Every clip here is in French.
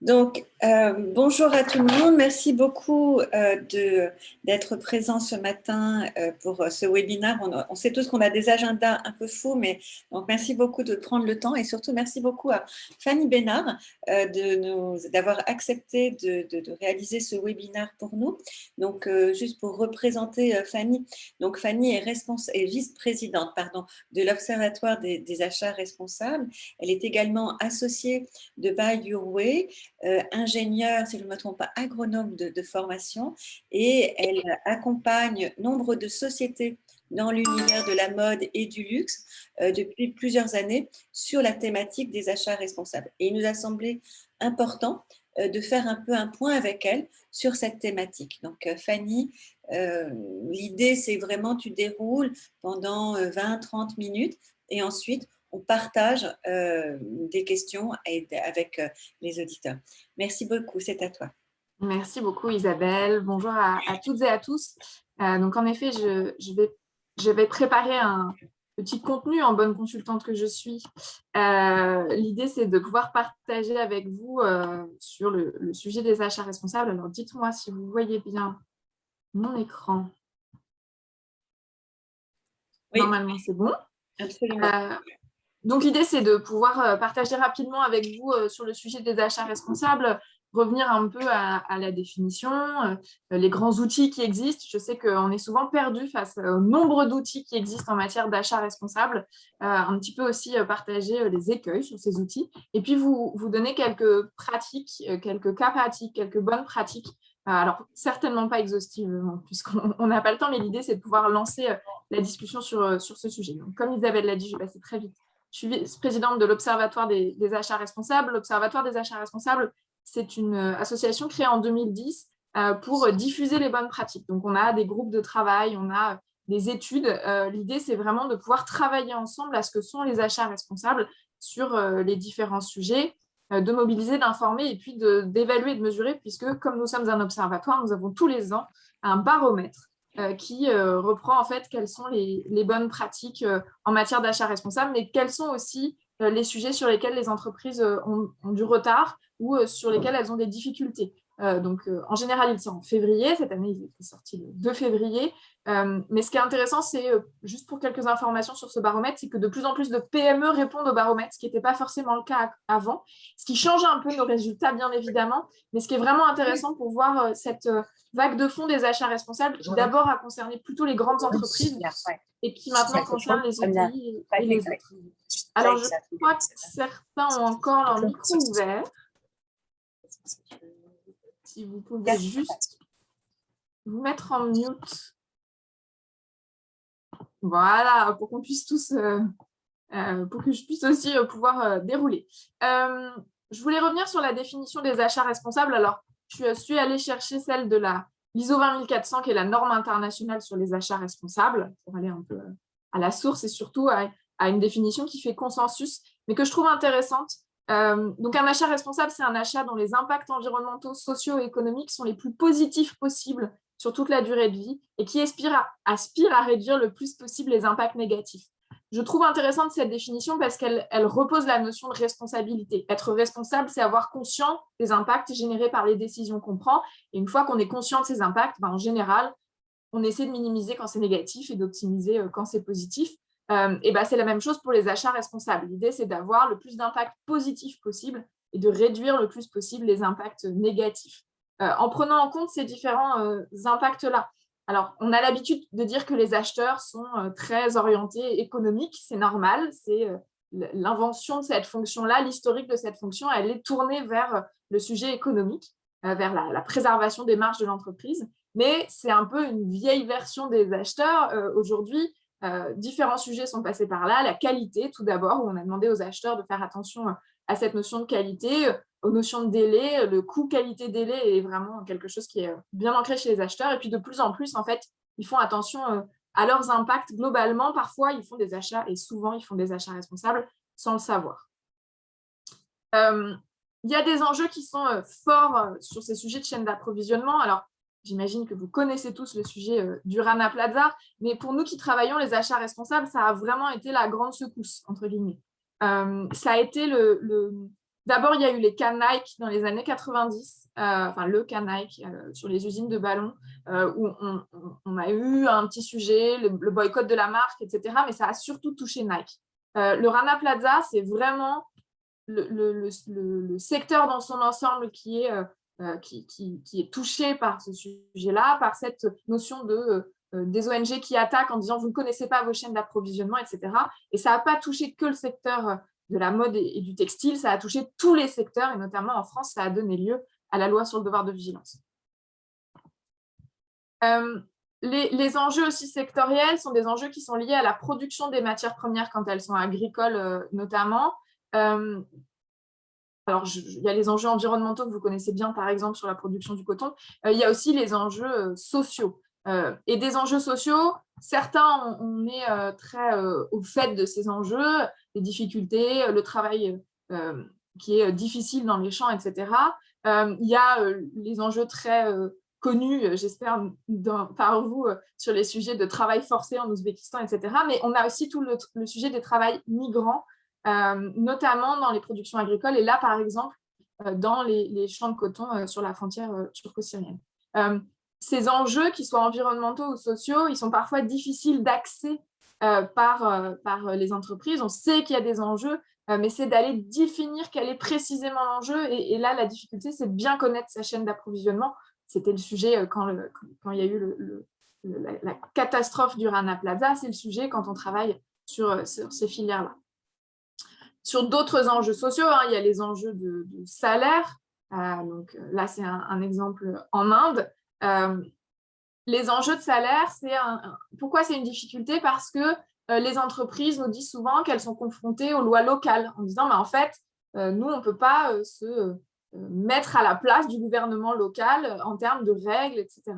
Donc, bonjour à tout le monde. Merci beaucoup d'être présent ce matin pour ce webinaire. On sait tous qu'on a des agendas un peu fous, mais donc merci beaucoup de prendre le temps et surtout merci beaucoup à Fanny Bénard d'avoir accepté de réaliser ce webinaire pour nous. Donc, juste pour représenter Fanny, donc Fanny est vice-présidente de l'Observatoire des achats responsables. Elle est également associée de Buy Your Way. Ingénieure, si je ne me trompe pas, agronome de formation, et elle accompagne nombre de sociétés dans l'univers de la mode et du luxe depuis plusieurs années sur la thématique des achats responsables. Et il nous a semblé important de faire un peu un point avec elle sur cette thématique. Donc Fanny, l'idée c'est vraiment tu déroules pendant 20-30 minutes et ensuite on partage des questions avec les auditeurs. Merci beaucoup, c'est à toi. Merci beaucoup Isabelle. Bonjour à toutes et à tous. Donc en effet, je vais préparer un petit contenu en bonne consultante que je suis. L'idée, c'est de pouvoir partager avec vous sur le sujet des achats responsables. Alors dites-moi si vous voyez bien mon écran. Oui. Normalement, c'est bon. Absolument. Donc l'idée, c'est de pouvoir partager rapidement avec vous sur le sujet des achats responsables, revenir un peu à la définition, les grands outils qui existent. Je sais qu'on est souvent perdu face au nombre d'outils qui existent en matière d'achat responsable. Un petit peu aussi partager les écueils sur ces outils. Et puis, vous donner quelques pratiques, quelques cas pratiques, quelques bonnes pratiques. Alors, certainement pas exhaustivement, puisqu'on n'a pas le temps, mais l'idée, c'est de pouvoir lancer la discussion sur ce sujet. Donc, comme Isabelle l'a dit, je vais passer très vite. Je suis vice-présidente de l'Observatoire des achats responsables. L'Observatoire des achats responsables, c'est une association créée en 2010 pour diffuser les bonnes pratiques. Donc, on a des groupes de travail, on a des études. L'idée, c'est vraiment de pouvoir travailler ensemble à ce que sont les achats responsables sur les différents sujets, de mobiliser, d'informer et puis d'évaluer et de mesurer, puisque comme nous sommes un observatoire, nous avons tous les ans un baromètre qui reprend en fait quelles sont les bonnes pratiques en matière d'achat responsable, mais quels sont aussi les sujets sur lesquels les entreprises ont du retard ou sur lesquels elles ont des difficultés. Donc, en général, il sort en février. Cette année, il était sorti le 2 février. Mais ce qui est intéressant, c'est, juste pour quelques informations sur ce baromètre, c'est que de plus en plus de PME répondent au baromètre, ce qui n'était pas forcément le cas avant, ce qui change un peu nos résultats, bien évidemment, mais ce qui est vraiment intéressant pour voir cette vague de fonds des achats responsables qui d'abord a concerné plutôt les grandes entreprises et qui maintenant concerne les ETI et les autres. Alors, je crois que certains ont encore leur micro ouvert. Si vous pouvez juste vous mettre en mute. Voilà, pour qu'on puisse tous, pour que je puisse aussi pouvoir dérouler. Je voulais revenir sur la définition des achats responsables. Alors, je suis allée chercher celle de l'ISO 20400, qui est la norme internationale sur les achats responsables, pour aller un peu à la source et surtout à une définition qui fait consensus, mais que je trouve intéressante. Donc, un achat responsable, c'est un achat dont les impacts environnementaux, sociaux et économiques sont les plus positifs possibles sur toute la durée de vie et qui aspire à réduire le plus possible les impacts négatifs. Je trouve intéressante cette définition parce qu'elle repose la notion de responsabilité. Être responsable, c'est avoir conscience des impacts générés par les décisions qu'on prend. Et une fois qu'on est conscient de ces impacts, en général, on essaie de minimiser quand c'est négatif et d'optimiser quand c'est positif. C'est la même chose pour les achats responsables. L'idée, c'est d'avoir le plus d'impact positif possible et de réduire le plus possible les impacts négatifs. En prenant en compte ces différents impacts-là. Alors, on a l'habitude de dire que les acheteurs sont très orientés économiques, c'est normal, c'est l'invention de cette fonction-là, l'historique de cette fonction, elle est tournée vers le sujet économique, vers la préservation des marges de l'entreprise, mais c'est un peu une vieille version des acheteurs. Aujourd'hui, différents sujets sont passés par là, la qualité tout d'abord, où on a demandé aux acheteurs de faire attention à cette notion de qualité, aux notions de délai. Le coût qualité-délai est vraiment quelque chose qui est bien ancré chez les acheteurs. Et puis de plus en plus, en fait, ils font attention à leurs impacts globalement. Parfois, ils font des achats et souvent, ils font des achats responsables sans le savoir. Il y a des enjeux qui sont forts sur ces sujets de chaîne d'approvisionnement. Alors, j'imagine que vous connaissez tous le sujet du Rana Plaza, mais pour nous qui travaillons les achats responsables, ça a vraiment été la grande secousse, entre guillemets. Ça a été D'abord, il y a eu les cas Nike dans les années 90, enfin le cas Nike sur les usines de ballons, où on a eu un petit sujet, le boycott de la marque, etc. Mais ça a surtout touché Nike. Le Rana Plaza, c'est vraiment le secteur dans son ensemble qui est touché par ce sujet-là, par cette notion des ONG qui attaquent en disant « vous ne connaissez pas vos chaînes d'approvisionnement », etc. Et ça n'a pas touché que le secteur de la mode et du textile, ça a touché tous les secteurs, et notamment en France, ça a donné lieu à la loi sur le devoir de vigilance. Les enjeux aussi sectoriels sont des enjeux qui sont liés à la production des matières premières quand elles sont agricoles notamment. Alors, il y a les enjeux environnementaux que vous connaissez bien, par exemple, sur la production du coton. Il y a aussi les enjeux sociaux. Et des enjeux sociaux, certains, on est très au fait de ces enjeux, les difficultés, le travail qui est difficile dans les champs, etc. Il y a les enjeux très connus, j'espère, par vous, sur les sujets de travail forcé en Ouzbékistan, etc. Mais on a aussi tout le sujet des travails migrants, notamment dans les productions agricoles, et là, par exemple, dans les champs de coton sur la frontière turco-syrienne. Ces enjeux, qu'ils soient environnementaux ou sociaux, ils sont parfois difficiles d'accès par les entreprises. On sait qu'il y a des enjeux, mais c'est d'aller définir quel est précisément l'enjeu. Et là, la difficulté, c'est de bien connaître sa chaîne d'approvisionnement. C'était le sujet quand il y a eu la catastrophe du Rana Plaza. C'est le sujet quand on travaille sur ces filières-là. Sur d'autres enjeux sociaux, il y a les enjeux de salaire. Donc là, c'est un exemple en Inde. Les enjeux de salaire, pourquoi c'est une difficulté? Parce que les entreprises nous disent souvent qu'elles sont confrontées aux lois locales, en disant, en fait, nous, on ne peut pas se mettre à la place du gouvernement local en termes de règles, etc.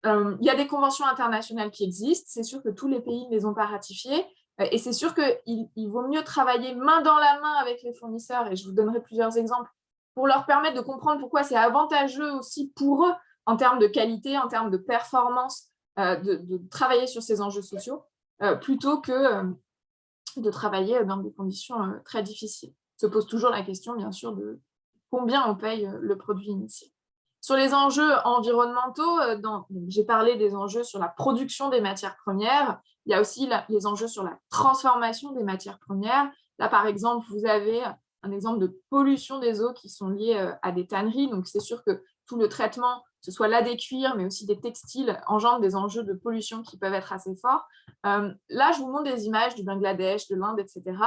Il y a des conventions internationales qui existent, c'est sûr que tous les pays ne les ont pas ratifiées, et c'est sûr qu'il vaut mieux travailler main dans la main avec les fournisseurs, et je vous donnerai plusieurs exemples, pour leur permettre de comprendre pourquoi c'est avantageux aussi pour eux, en termes de qualité, en termes de performance, de travailler sur ces enjeux sociaux, plutôt que de travailler dans des conditions très difficiles. Se pose toujours la question, bien sûr, de combien on paye le produit initial. Sur les enjeux environnementaux, j'ai parlé des enjeux sur la production des matières premières. Il y a aussi les enjeux sur la transformation des matières premières. Là, par exemple, vous avez un exemple de pollution des eaux qui sont liées à des tanneries. Donc, c'est sûr que tout le traitement, que ce soit là des cuirs, mais aussi des textiles, engendre des enjeux de pollution qui peuvent être assez forts. Là, je vous montre des images du Bangladesh, de l'Inde, etc.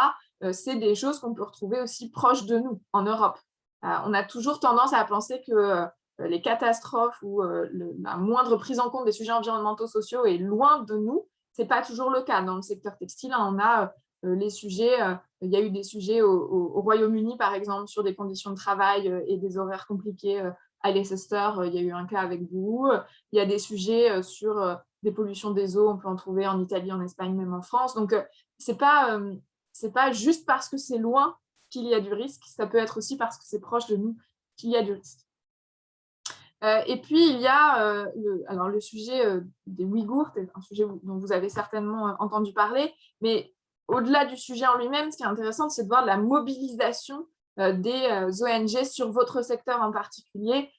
C'est des choses qu'on peut retrouver aussi proches de nous, en Europe. On a toujours tendance à penser que les catastrophes ou la moindre prise en compte des sujets environnementaux sociaux est loin de nous. Ce n'est pas toujours le cas. Dans le secteur textile, on a les sujets, il y a eu des sujets au Royaume-Uni, par exemple, sur des conditions de travail et des horaires compliqués à Leicester, il y a eu un cas avec vous. Il y a des sujets sur des pollutions des eaux, on peut en trouver en Italie, en Espagne, même en France. Donc, ce n'est pas juste parce que c'est loin qu'il y a du risque, ça peut être aussi parce que c'est proche de nous qu'il y a du risque. Et puis, il y a le sujet des Ouïghours, c'est un sujet dont vous avez certainement entendu parler, mais au-delà du sujet en lui-même, ce qui est intéressant, c'est de voir la mobilisation des ONG sur votre secteur en particulier.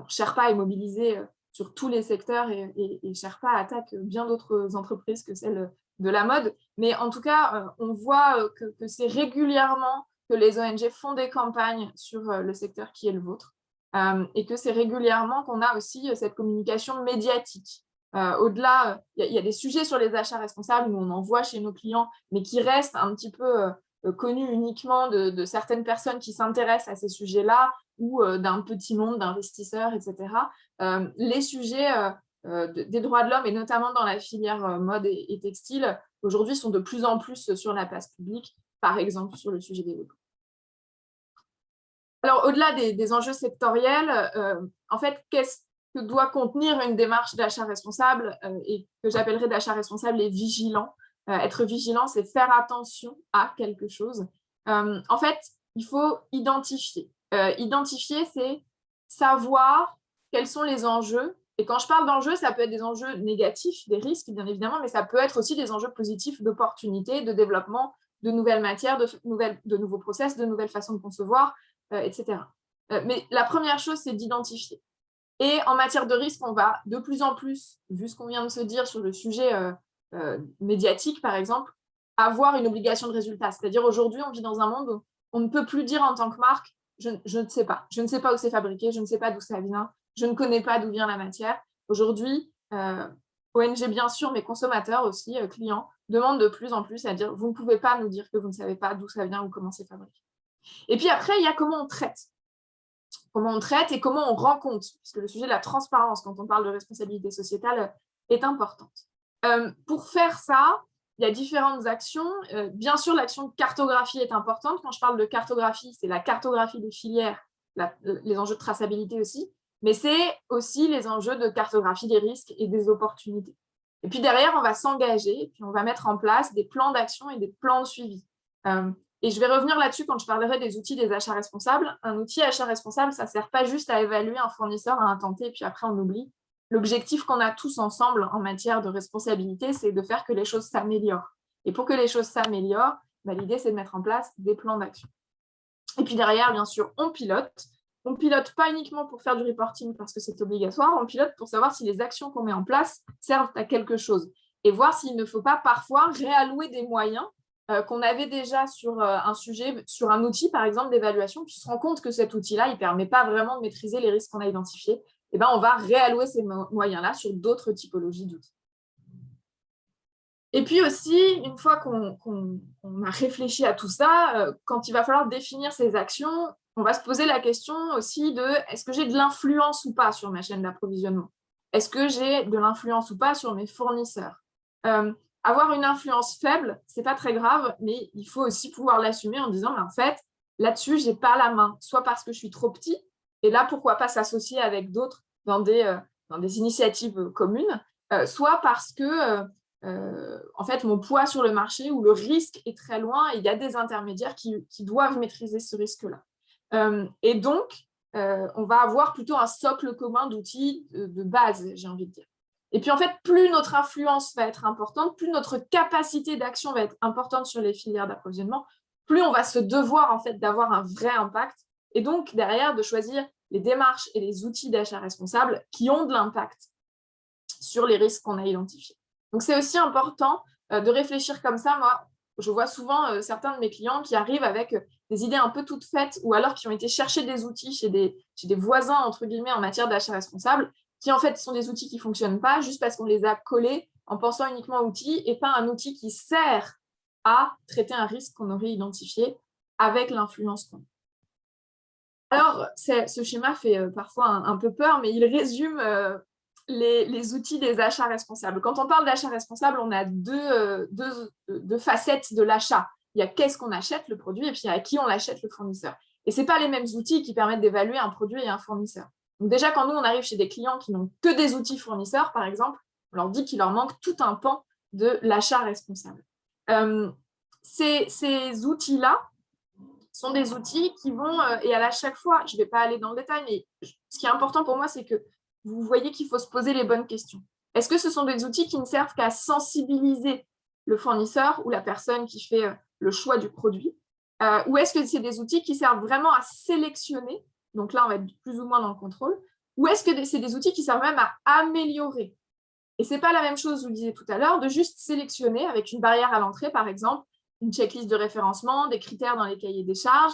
Sherpa est mobilisé sur tous les secteurs et Sherpa attaque bien d'autres entreprises que celles de la mode. Mais en tout cas, on voit que c'est régulièrement que les ONG font des campagnes sur le secteur qui est le vôtre. Et que c'est régulièrement qu'on a aussi cette communication médiatique. Au-delà, il y a des sujets sur les achats responsables où on en voit chez nos clients, mais qui restent un petit peu connus uniquement de certaines personnes qui s'intéressent à ces sujets-là ou d'un petit monde d'investisseurs, etc. Les sujets des droits de l'homme, et notamment dans la filière mode et textile, aujourd'hui sont de plus en plus sur la place publique, par exemple sur le sujet des Ouïghours. Alors, au-delà des enjeux sectoriels, en fait, qu'est-ce que doit contenir une démarche d'achat responsable et que j'appellerais d'achat responsable et vigilant? Être vigilant, c'est faire attention à quelque chose. En fait, il faut identifier. Identifier, c'est savoir quels sont les enjeux. Et quand je parle d'enjeux, ça peut être des enjeux négatifs, des risques, bien évidemment, mais ça peut être aussi des enjeux positifs d'opportunités, de développement, de nouvelles matières, de nouveaux process, de nouvelles façons de concevoir, etc. Mais la première chose, c'est d'identifier. Et en matière de risque, on va de plus en plus, vu ce qu'on vient de se dire sur le sujet médiatique, par exemple, avoir une obligation de résultat. C'est-à-dire aujourd'hui, on vit dans un monde où on ne peut plus dire en tant que marque, je ne sais pas. Je ne sais pas où c'est fabriqué, je ne sais pas d'où ça vient, je ne connais pas d'où vient la matière. Aujourd'hui, ONG bien sûr, mais consommateurs aussi, clients, demandent de plus en plus à dire, vous ne pouvez pas nous dire que vous ne savez pas d'où ça vient ou comment c'est fabriqué. Et puis après, il y a comment on traite. Comment on traite et comment on rend compte, puisque le sujet de la transparence, quand on parle de responsabilité sociétale, est importante. Pour faire ça, il y a différentes actions. Bien sûr, l'action de cartographie est importante. Quand je parle de cartographie, c'est la cartographie des filières, les enjeux de traçabilité aussi, mais c'est aussi les enjeux de cartographie des risques et des opportunités. Et puis derrière, on va s'engager, et puis on va mettre en place des plans d'action et des plans de suivi. Et je vais revenir là-dessus quand je parlerai des outils des achats responsables. Un outil achat responsable, ça ne sert pas juste à évaluer un fournisseur à un temps T et puis après on oublie. L'objectif qu'on a tous ensemble en matière de responsabilité, c'est de faire que les choses s'améliorent. Et pour que les choses s'améliorent, l'idée, c'est de mettre en place des plans d'action. Et puis derrière, bien sûr, on pilote. On pilote pas uniquement pour faire du reporting parce que c'est obligatoire, on pilote pour savoir si les actions qu'on met en place servent à quelque chose et voir s'il ne faut pas parfois réallouer des moyens qu'on avait déjà sur un sujet, sur un outil, par exemple, d'évaluation, puis se rend compte que cet outil-là, il ne permet pas vraiment de maîtriser les risques qu'on a identifiés. Et ben, on va réallouer ces moyens-là sur d'autres typologies d'outils. Et puis aussi, une fois qu'on a réfléchi à tout ça, quand il va falloir définir ces actions, on va se poser la question aussi de est-ce que j'ai de l'influence ou pas sur ma chaîne d'approvisionnement? Est-ce que j'ai de l'influence ou pas sur mes fournisseurs? Avoir une influence faible, c'est pas très grave, mais il faut aussi pouvoir l'assumer en disant, mais en fait, là-dessus, j'ai pas la main, soit parce que je suis trop petit, et là, pourquoi pas s'associer avec d'autres dans des initiatives communes, soit parce que en fait, mon poids sur le marché ou le risque est très loin et il y a des intermédiaires qui doivent maîtriser ce risque-là. Et donc, on va avoir plutôt un socle commun d'outils de base, j'ai envie de dire. Et puis, en fait, plus notre influence va être importante, plus notre capacité d'action va être importante sur les filières d'approvisionnement, plus on va se devoir, en fait, d'avoir un vrai impact et donc, derrière, de choisir les démarches et les outils d'achat responsable qui ont de l'impact sur les risques qu'on a identifiés. Donc, c'est aussi important de réfléchir comme ça. Moi, je vois souvent certains de mes clients qui arrivent avec des idées un peu toutes faites ou alors qui ont été chercher des outils chez des voisins, entre guillemets, en matière d'achat responsable, qui en fait sont des outils qui ne fonctionnent pas juste parce qu'on les a collés en pensant uniquement outils et pas un outil qui sert à traiter un risque qu'on aurait identifié avec l'influence qu'on a. Alors, ce schéma fait parfois un peu peur, mais il résume les outils des achats responsables. Quand on parle d'achat responsable, on a deux facettes de l'achat. Il y a qu'est-ce qu'on achète, le produit, et puis à qui on l'achète, le fournisseur. Et ce n'est pas les mêmes outils qui permettent d'évaluer un produit et un fournisseur. Donc déjà, quand nous, on arrive chez des clients qui n'ont que des outils fournisseurs, par exemple, on leur dit qu'il leur manque tout un pan de l'achat responsable. Ces outils-là sont des outils qui vont, et à chaque fois, je ne vais pas aller dans le détail, mais ce qui est important pour moi, c'est que vous voyez qu'il faut se poser les bonnes questions. Est-ce que ce sont des outils qui ne servent qu'à sensibiliser le fournisseur ou la personne qui fait le choix du produit, ou est-ce que c'est des outils qui servent vraiment à sélectionner, donc là on va être plus ou moins dans le contrôle, ou est-ce que c'est des outils qui servent même à améliorer? Et ce n'est pas la même chose, je vous le disais tout à l'heure, de juste sélectionner avec une barrière à l'entrée, par exemple, une checklist de référencement, des critères dans les cahiers des charges,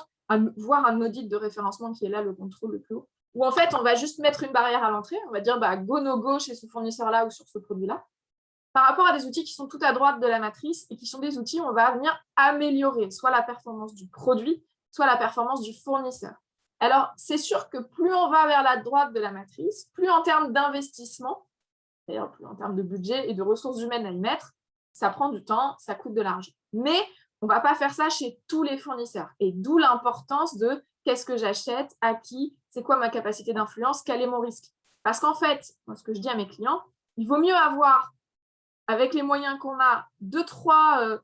voire un audit de référencement qui est là le contrôle le plus haut, où en fait on va juste mettre une barrière à l'entrée, on va dire go no go chez ce fournisseur-là ou sur ce produit-là, par rapport à des outils qui sont tout à droite de la matrice et qui sont des outils où on va venir améliorer soit la performance du produit, soit la performance du fournisseur. Alors, c'est sûr que plus on va vers la droite de la matrice, plus en termes d'investissement, d'ailleurs plus en termes de budget et de ressources humaines à y mettre, ça prend du temps, ça coûte de l'argent. Mais on ne va pas faire ça chez tous les fournisseurs. Et d'où l'importance de qu'est-ce que j'achète, à qui, c'est quoi ma capacité d'influence, quel est mon risque. Parce qu'en fait, moi, ce que je dis à mes clients, il vaut mieux avoir, avec les moyens qu'on a, 2-3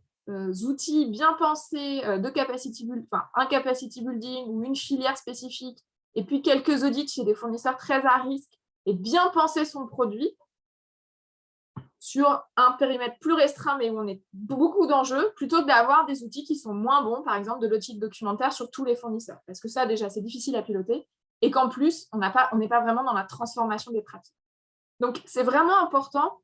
outils bien pensés de capacity building, enfin un capacity building ou une filière spécifique, et puis quelques audits chez des fournisseurs très à risque, et bien penser son produit, sur un périmètre plus restreint, mais où on est beaucoup d'enjeux, plutôt que d'avoir des outils qui sont moins bons, par exemple de l'outil de documentaire sur tous les fournisseurs. Parce que ça, déjà, c'est difficile à piloter et qu'en plus, on n'est pas vraiment dans la transformation des pratiques. Donc, c'est vraiment important,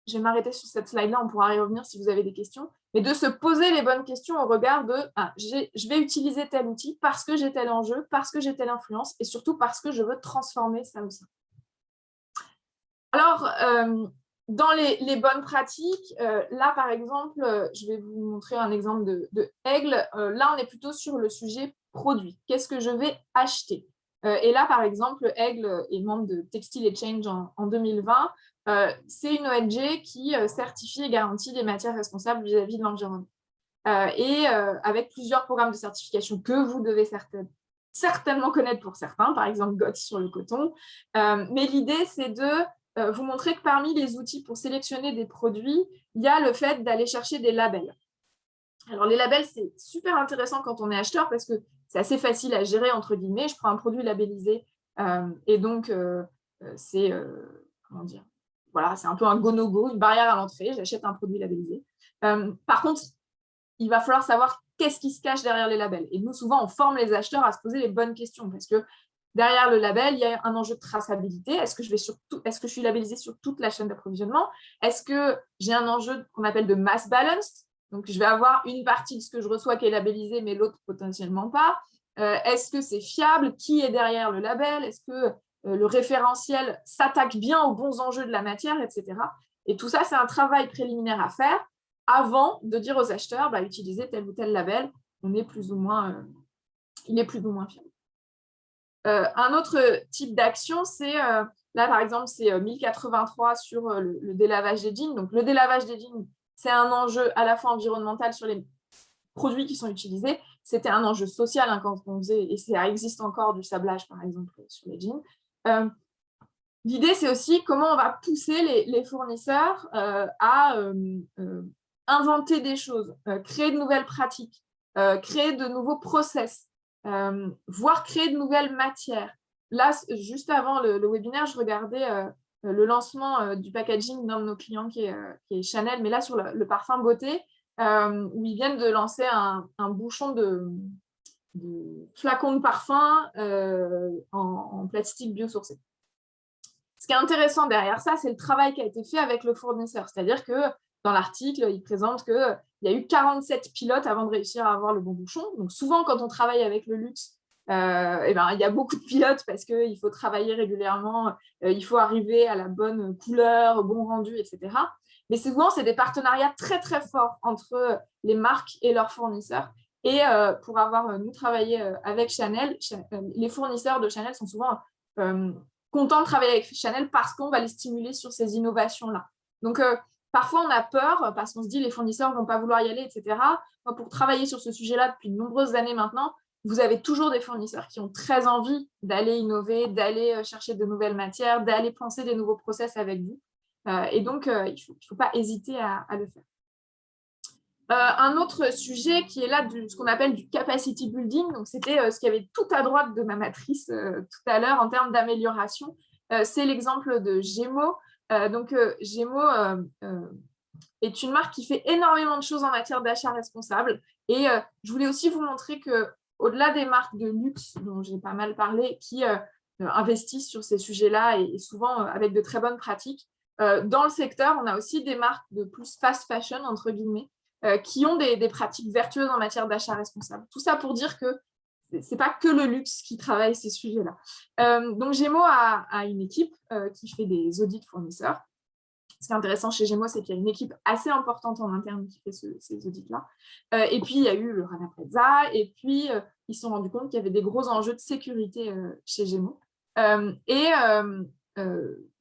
je vais m'arrêter sur cette slide-là, on pourra y revenir si vous avez des questions, mais de se poser les bonnes questions au regard de je vais utiliser tel outil parce que j'ai tel enjeu, parce que j'ai telle influence et surtout parce que je veux transformer ça ou ça. Alors, dans les bonnes pratiques, là, par exemple, je vais vous montrer un exemple de Aigle. Là, on est plutôt sur le sujet produit. Qu'est-ce que je vais acheter? Et là, par exemple, Aigle est membre de Textile Exchange en 2020. C'est une ONG qui certifie et garantit les matières responsables vis-à-vis de l'environnement. Et avec plusieurs programmes de certification que vous devez certainement connaître pour certains, par exemple GOTS sur le coton. Mais l'idée, c'est de vous montrer que parmi les outils pour sélectionner des produits, il y a le fait d'aller chercher des labels. Alors, les labels, c'est super intéressant quand on est acheteur parce que c'est assez facile à gérer, entre guillemets. Je prends un produit labellisé et donc, c'est comment dire, voilà, c'est un peu un go-no-go, une barrière à l'entrée. J'achète un produit labellisé. Par contre, il va falloir savoir qu'est-ce qui se cache derrière les labels. Et nous, souvent, on forme les acheteurs à se poser les bonnes questions parce que derrière le label, il y a un enjeu de traçabilité. Est-ce que je suis labellisée sur toute la chaîne d'approvisionnement? Est-ce que j'ai un enjeu qu'on appelle de mass balance? Donc, je vais avoir une partie de ce que je reçois qui est labellisée, mais l'autre potentiellement pas. Est-ce que c'est fiable? Qui est derrière le label? Est-ce que le référentiel s'attaque bien aux bons enjeux de la matière, etc. Et tout ça, c'est un travail préliminaire à faire avant de dire aux acheteurs, utilisez tel ou tel label, il est plus ou moins fiable. Un autre type d'action, c'est, là par exemple, c'est 1083 sur le délavage des jeans. Donc le délavage des jeans, c'est un enjeu à la fois environnemental sur les produits qui sont utilisés. C'était un enjeu social quand on faisait, et ça existe encore du sablage par exemple sur les jeans. L'idée, c'est aussi comment on va pousser les fournisseurs à inventer des choses, créer de nouvelles pratiques, créer de nouveaux process, voire créer de nouvelles matières. Là, juste avant le webinaire, je regardais le lancement du packaging d'un de nos clients qui est Chanel, mais là sur le parfum beauté, où ils viennent de lancer un bouchon de flacon de parfum en plastique biosourcé. Ce qui est intéressant derrière ça, c'est le travail qui a été fait avec le fournisseur. C'est-à-dire que dans l'article, il présente qu'il y a eu 47 pilotes avant de réussir à avoir le bon bouchon. Donc souvent, quand on travaille avec le luxe, il y a beaucoup de pilotes parce qu'il faut travailler régulièrement, il faut arriver à la bonne couleur, au bon rendu, etc. Mais souvent, c'est des partenariats très, très forts entre les marques et leurs fournisseurs. Et pour avoir nous travaillé avec Chanel, les fournisseurs de Chanel sont souvent contents de travailler avec Chanel parce qu'on va les stimuler sur ces innovations-là. Donc, parfois, on a peur parce qu'on se dit les fournisseurs ne vont pas vouloir y aller, etc. Moi, pour travailler sur ce sujet-là depuis de nombreuses années maintenant, vous avez toujours des fournisseurs qui ont très envie d'aller innover, d'aller chercher de nouvelles matières, d'aller penser des nouveaux process avec vous. Et donc, il ne faut pas hésiter à le faire. Un autre sujet qui est là, ce qu'on appelle du capacity building, donc c'était ce qu'il y avait tout à droite de ma matrice tout à l'heure en termes d'amélioration, c'est l'exemple de Gémeaux. Gémeaux est une marque qui fait énormément de choses en matière d'achat responsable. Et je voulais aussi vous montrer qu'au-delà des marques de luxe, dont j'ai pas mal parlé, qui investissent sur ces sujets-là et souvent avec de très bonnes pratiques, dans le secteur, on a aussi des marques de plus fast fashion, entre guillemets, qui ont des pratiques vertueuses en matière d'achat responsable. Tout ça pour dire que ce n'est pas que le luxe qui travaille ces sujets-là. Donc, Gémeaux a une équipe qui fait des audits fournisseurs. Ce qui est intéressant chez Gémeaux, c'est qu'il y a une équipe assez importante en interne qui fait ces audits-là. Et puis, il y a eu le Rana Plaza, et puis ils se sont rendus compte qu'il y avait des gros enjeux de sécurité chez Gémeaux.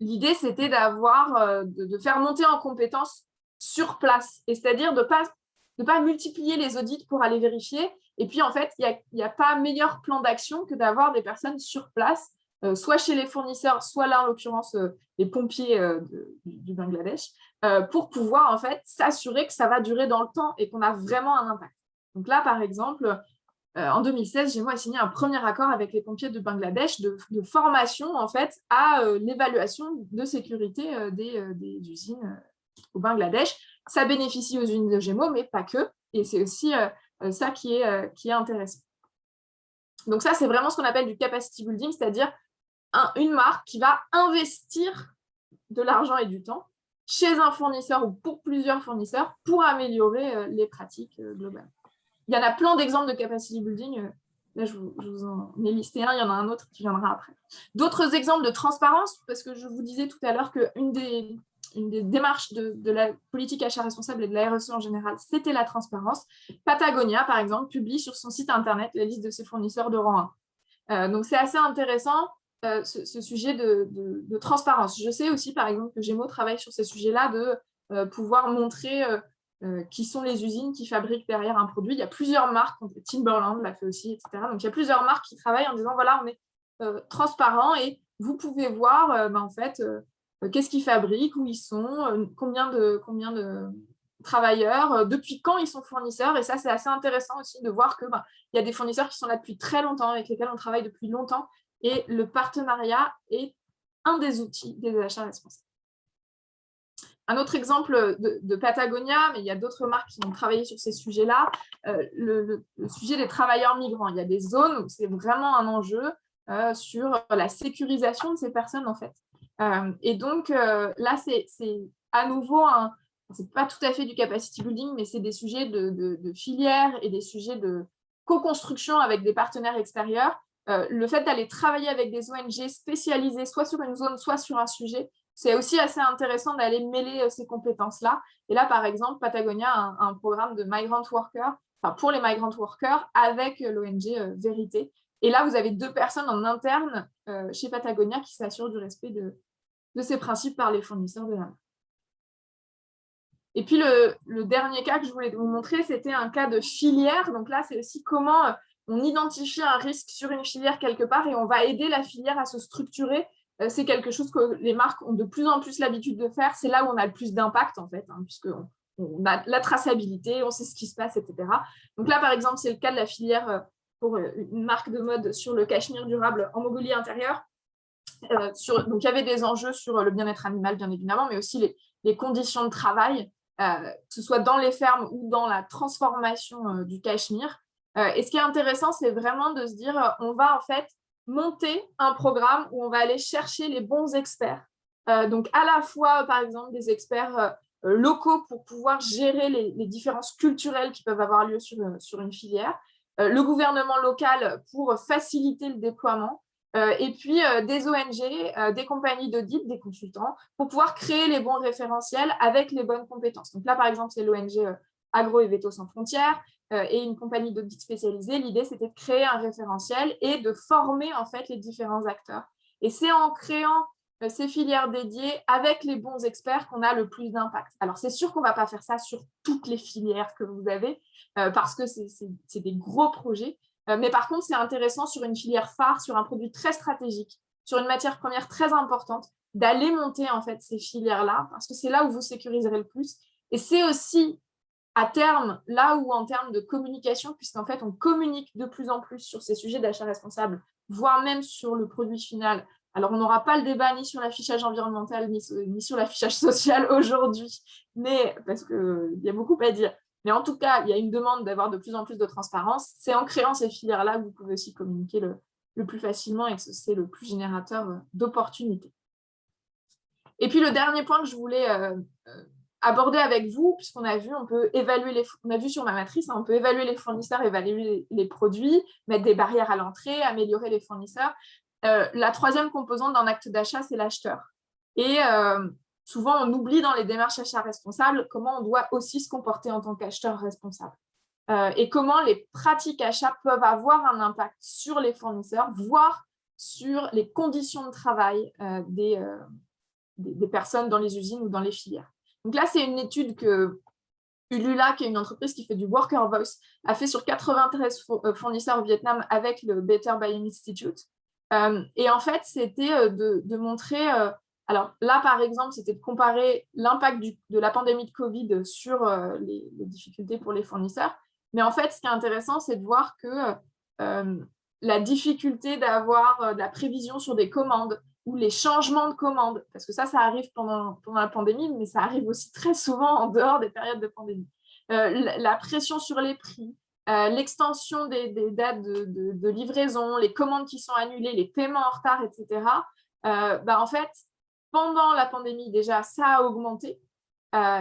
L'idée, c'était de faire monter en compétences sur place, et c'est-à-dire de pas multiplier les audits pour aller vérifier. Et puis, en fait, il n'y a pas meilleur plan d'action que d'avoir des personnes sur place, soit chez les fournisseurs, soit là, en l'occurrence, les pompiers du Bangladesh, pour pouvoir, en fait, s'assurer que ça va durer dans le temps et qu'on a vraiment un impact. Donc là, par exemple, en 2016, Gémeaux a signé un premier accord avec les pompiers du Bangladesh de formation, en fait, à l'évaluation de sécurité des usines au Bangladesh. Ça bénéficie aux usines de Gémeaux, mais pas que. Et c'est aussi ça qui est intéressant. Donc ça, c'est vraiment ce qu'on appelle du capacity building, c'est-à-dire une marque qui va investir de l'argent et du temps chez un fournisseur ou pour plusieurs fournisseurs pour améliorer les pratiques globales. Il y en a plein d'exemples de capacity building. Là, je vous en ai listé un, il y en a un autre qui viendra après. D'autres exemples de transparence, parce que je vous disais tout à l'heure qu'une des démarches de la politique achat responsable et de la RSE en général, c'était la transparence. Patagonia, par exemple, publie sur son site internet la liste de ses fournisseurs de rang 1. Donc, c'est assez intéressant, ce sujet de transparence. Je sais aussi, par exemple, que Gémeaux travaille sur ces sujets-là de pouvoir montrer qui sont les usines qui fabriquent derrière un produit. Il y a plusieurs marques, Timberland l'a fait aussi, etc. Donc, il y a plusieurs marques qui travaillent en disant, voilà, on est transparent et vous pouvez voir, en fait, qu'est-ce qu'ils fabriquent, où ils sont, combien de travailleurs, depuis quand ils sont fournisseurs. Et ça, c'est assez intéressant aussi de voir qu'il y a des fournisseurs qui sont là depuis très longtemps, avec lesquels on travaille depuis longtemps. Et le partenariat est un des outils des achats responsables. Un autre exemple de Patagonia, mais il y a d'autres marques qui ont travaillé sur ces sujets-là, le sujet des travailleurs migrants. Il y a des zones où c'est vraiment un enjeu sur la sécurisation de ces personnes, en fait. Et donc, là, c'est à nouveau c'est pas tout à fait du capacity building, mais c'est des sujets de filière et des sujets de co-construction avec des partenaires extérieurs. Le fait d'aller travailler avec des ONG spécialisées, soit sur une zone, soit sur un sujet, c'est aussi assez intéressant d'aller mêler ces compétences-là. Et là, par exemple, Patagonia a un programme de migrant workers, enfin pour les migrant workers, avec l'ONG Vérité. Et là, vous avez 2 personnes en interne chez Patagonia qui s'assurent du respect de ces principes par les fournisseurs de la marque. Et puis, le dernier cas que je voulais vous montrer, c'était un cas de filière. Donc là, c'est aussi comment on identifie un risque sur une filière quelque part et on va aider la filière à se structurer. C'est quelque chose que les marques ont de plus en plus l'habitude de faire. C'est là où on a le plus d'impact, en fait, puisqu'on a la traçabilité, on sait ce qui se passe, etc. Donc là, par exemple, c'est le cas de la filière pour une marque de mode sur le cachemire durable en Mongolie intérieure. Donc, il y avait des enjeux sur le bien-être animal, bien évidemment, mais aussi les conditions de travail, que ce soit dans les fermes ou dans la transformation du cachemire. Et ce qui est intéressant, c'est vraiment de se dire, on va en fait monter un programme où on va aller chercher les bons experts. Donc, à la fois, par exemple, des experts locaux pour pouvoir gérer les différences culturelles qui peuvent avoir lieu sur une filière, le gouvernement local pour faciliter le déploiement, et puis des ONG, des compagnies d'audit, des consultants, pour pouvoir créer les bons référentiels avec les bonnes compétences. Donc là, par exemple, c'est l'ONG Agro et Véto Sans Frontières et une compagnie d'audit spécialisée. L'idée, c'était de créer un référentiel et de former en fait les différents acteurs. Et c'est en créant ces filières dédiées avec les bons experts qu'on a le plus d'impact. Alors, c'est sûr qu'on ne va pas faire ça sur toutes les filières que vous avez parce que c'est des gros projets. Mais par contre, c'est intéressant sur une filière phare, sur un produit très stratégique, sur une matière première très importante, d'aller monter en fait ces filières-là, parce que c'est là où vous sécuriserez le plus. Et c'est aussi à terme, là où en termes de communication, puisqu'en fait, on communique de plus en plus sur ces sujets d'achat responsable, voire même sur le produit final. Alors, on n'aura pas le débat ni sur l'affichage environnemental, ni sur l'affichage social aujourd'hui, mais parce qu'il y a beaucoup à dire. Mais en tout cas, il y a une demande d'avoir de plus en plus de transparence. C'est en créant ces filières-là que vous pouvez aussi communiquer le plus facilement et que c'est le plus générateur d'opportunités. Et puis, le dernier point que je voulais aborder avec vous, puisqu'on a vu, on a vu sur ma matrice, on peut évaluer les fournisseurs, évaluer les produits, mettre des barrières à l'entrée, améliorer les fournisseurs. La troisième composante d'un acte d'achat, c'est l'acheteur. Et souvent, on oublie dans les démarches achats responsables comment on doit aussi se comporter en tant qu'acheteur responsable. Et comment les pratiques achats peuvent avoir un impact sur les fournisseurs, voire sur les conditions de travail des personnes dans les usines ou dans les filières. Donc là, c'est une étude que Ulula, qui est une entreprise qui fait du Worker Voice, a fait sur 93 fournisseurs au Vietnam avec le Better Buying Institute. Et en fait, c'était de montrer... alors là, par exemple, c'était de comparer l'impact de la pandémie de Covid sur les difficultés pour les fournisseurs. Mais en fait, ce qui est intéressant, c'est de voir que la difficulté d'avoir de la prévision sur des commandes, ou les changements de commandes, parce que ça arrive pendant la pandémie, mais ça arrive aussi très souvent en dehors des périodes de pandémie. La pression sur les prix, l'extension des dates de livraison, les commandes qui sont annulées, les paiements en retard, etc. En fait, pendant la pandémie, déjà, ça a augmenté.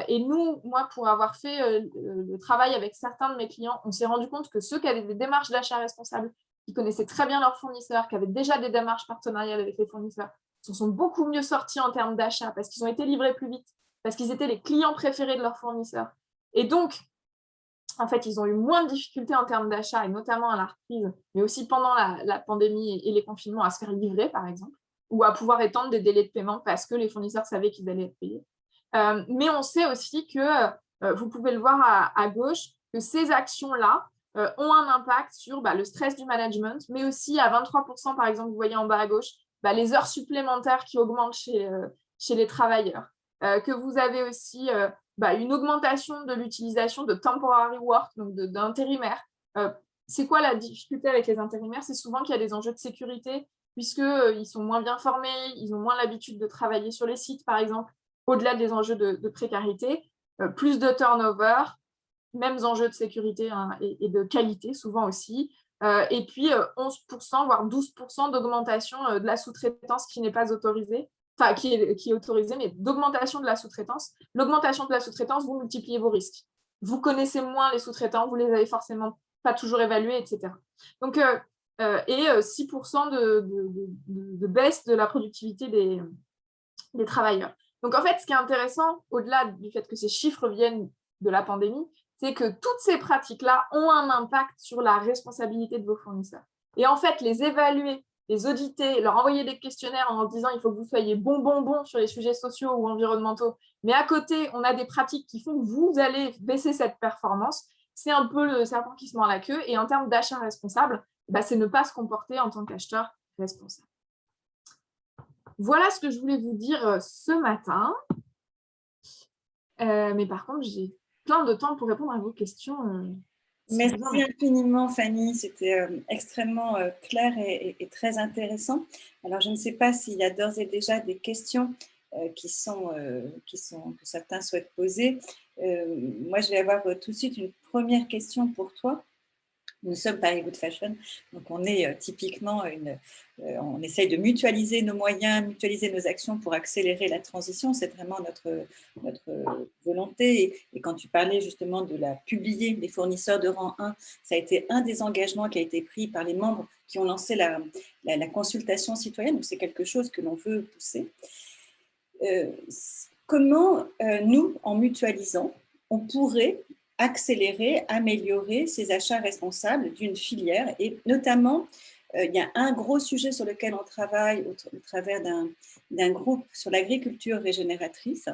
Et moi, pour avoir fait le travail avec certains de mes clients, on s'est rendu compte que ceux qui avaient des démarches d'achat responsables, qui connaissaient très bien leurs fournisseurs, qui avaient déjà des démarches partenariales avec les fournisseurs, se sont beaucoup mieux sortis en termes d'achat parce qu'ils ont été livrés plus vite, parce qu'ils étaient les clients préférés de leurs fournisseurs. Et donc, en fait, ils ont eu moins de difficultés en termes d'achat, et notamment à la reprise, mais aussi pendant la pandémie et les confinements, à se faire livrer, par exemple, ou à pouvoir étendre des délais de paiement parce que les fournisseurs savaient qu'ils allaient être payés. Mais on sait aussi que, vous pouvez le voir à gauche, que ces actions-là ont un impact sur le stress du management, mais aussi à 23%, par exemple, vous voyez en bas à gauche, les heures supplémentaires qui augmentent chez les travailleurs. Que vous avez aussi une augmentation de l'utilisation de temporary work, donc d'intérimaires. C'est quoi la difficulté avec les intérimaires? C'est souvent qu'il y a des enjeux de sécurité, puisqu'ils sont moins bien formés, ils ont moins l'habitude de travailler sur les sites, par exemple, au-delà des enjeux de précarité, plus de turnover, mêmes enjeux de sécurité et de qualité, souvent aussi, et puis 11%, voire 12% d'augmentation de la sous-traitance qui n'est pas autorisée, enfin qui est autorisée, mais d'augmentation de la sous-traitance. L'augmentation de la sous-traitance, vous multipliez vos risques. Vous connaissez moins les sous-traitants, vous les avez forcément pas toujours évalués, etc. Donc, 6% de baisse de la productivité des travailleurs. Donc, en fait, ce qui est intéressant, au-delà du fait que ces chiffres viennent de la pandémie, c'est que toutes ces pratiques-là ont un impact sur la responsabilité de vos fournisseurs. Et en fait, les évaluer, les auditer, leur envoyer des questionnaires en disant il faut que vous soyez bon sur les sujets sociaux ou environnementaux, mais à côté, on a des pratiques qui font que vous allez baisser cette performance, c'est un peu le serpent qui se mord la queue. Et en termes d'achat responsable, c'est ne pas se comporter en tant qu'acheteur responsable. Voilà ce que je voulais vous dire ce matin. Mais par contre, j'ai plein de temps pour répondre à vos questions. Merci infiniment, Fanny. C'était extrêmement clair et très intéressant. Alors, je ne sais pas s'il y a d'ores et déjà des questions que certains souhaitent poser. Moi, je vais avoir tout de suite une première question pour toi. Nous sommes Paris Good Fashion, donc on est typiquement on essaye de mutualiser nos moyens, mutualiser nos actions pour accélérer la transition. C'est vraiment notre volonté. Et quand tu parlais justement de la publier les fournisseurs de rang 1, ça a été un des engagements qui a été pris par les membres qui ont lancé la consultation citoyenne. Donc c'est quelque chose que l'on veut pousser. Comment nous, en mutualisant, on pourrait accélérer, améliorer ces achats responsables d'une filière, et notamment il y a un gros sujet sur lequel on travaille au travers d'un groupe sur l'agriculture régénératrice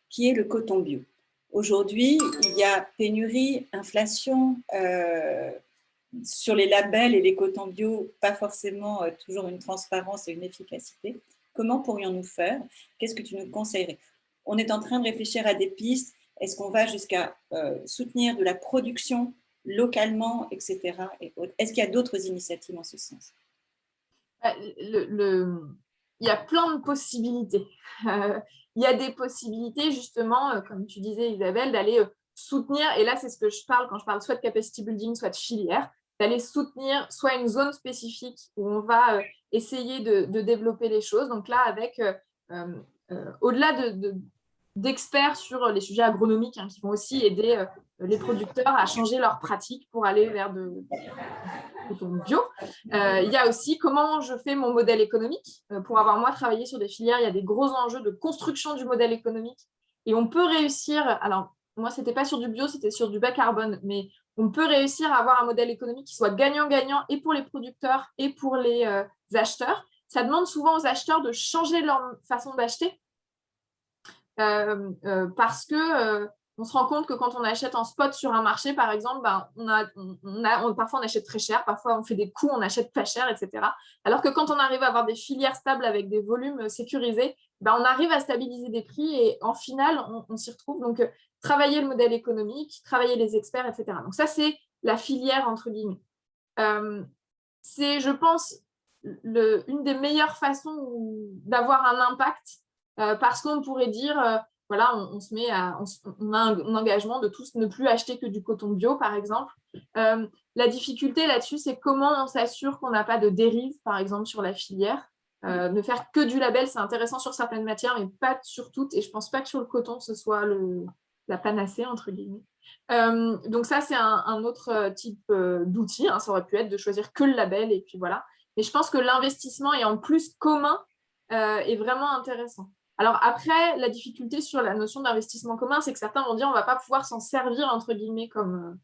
qui est le coton bio. Aujourd'hui, il y a pénurie, inflation sur les labels et les cotons bio, pas forcément toujours une transparence et une efficacité. Comment pourrions-nous faire? Qu'est-ce que tu nous conseillerais? On est en train de réfléchir à des pistes. Est-ce qu'on va jusqu'à soutenir de la production localement, etc. Est-ce qu'il y a d'autres initiatives en ce sens? Il y a plein de possibilités. Il y a des possibilités, justement, comme tu disais, Isabelle, d'aller soutenir, et là, c'est ce que je parle quand je parle soit de capacity building, soit de filière, d'aller soutenir soit une zone spécifique où on va essayer de développer les choses. Donc là, avec, au-delà d'experts sur les sujets agronomiques qui vont aussi aider les producteurs à changer leurs pratiques pour aller vers de bio. Il y a aussi comment je fais mon modèle économique. Pour avoir moi travaillé sur des filières, il y a des gros enjeux de construction du modèle économique et on peut réussir, alors moi c'était pas sur du bio, c'était sur du bas carbone, mais on peut réussir à avoir un modèle économique qui soit gagnant-gagnant et pour les producteurs et pour les acheteurs. Ça demande souvent aux acheteurs de changer leur façon d'acheter. Parce que on se rend compte que quand on achète en spot sur un marché, par exemple, parfois on achète très cher, parfois on fait des coûts, on achète pas cher, etc. Alors que quand on arrive à avoir des filières stables avec des volumes sécurisés, on arrive à stabiliser des prix et en finale, on s'y retrouve. Donc, travailler le modèle économique, travailler les experts, etc. Donc ça, c'est la filière, entre guillemets. C'est, je pense, une des meilleures façons d'avoir un impact, parce qu'on pourrait dire, voilà, on a un engagement de tous ne plus acheter que du coton bio, par exemple. La difficulté là-dessus, c'est comment on s'assure qu'on n'a pas de dérive, par exemple, sur la filière. Ne faire que du label, c'est intéressant sur certaines matières, mais pas sur toutes. Et je ne pense pas que sur le coton, ce soit la panacée, entre guillemets. Donc ça, c'est un autre type d'outil. Hein. Ça aurait pu être de choisir que le label, et puis voilà. Mais je pense que l'investissement et en plus commun est vraiment intéressant. Alors après, la difficulté sur la notion d'investissement commun, c'est que certains vont dire on ne va pas pouvoir s'en servir, entre guillemets, comme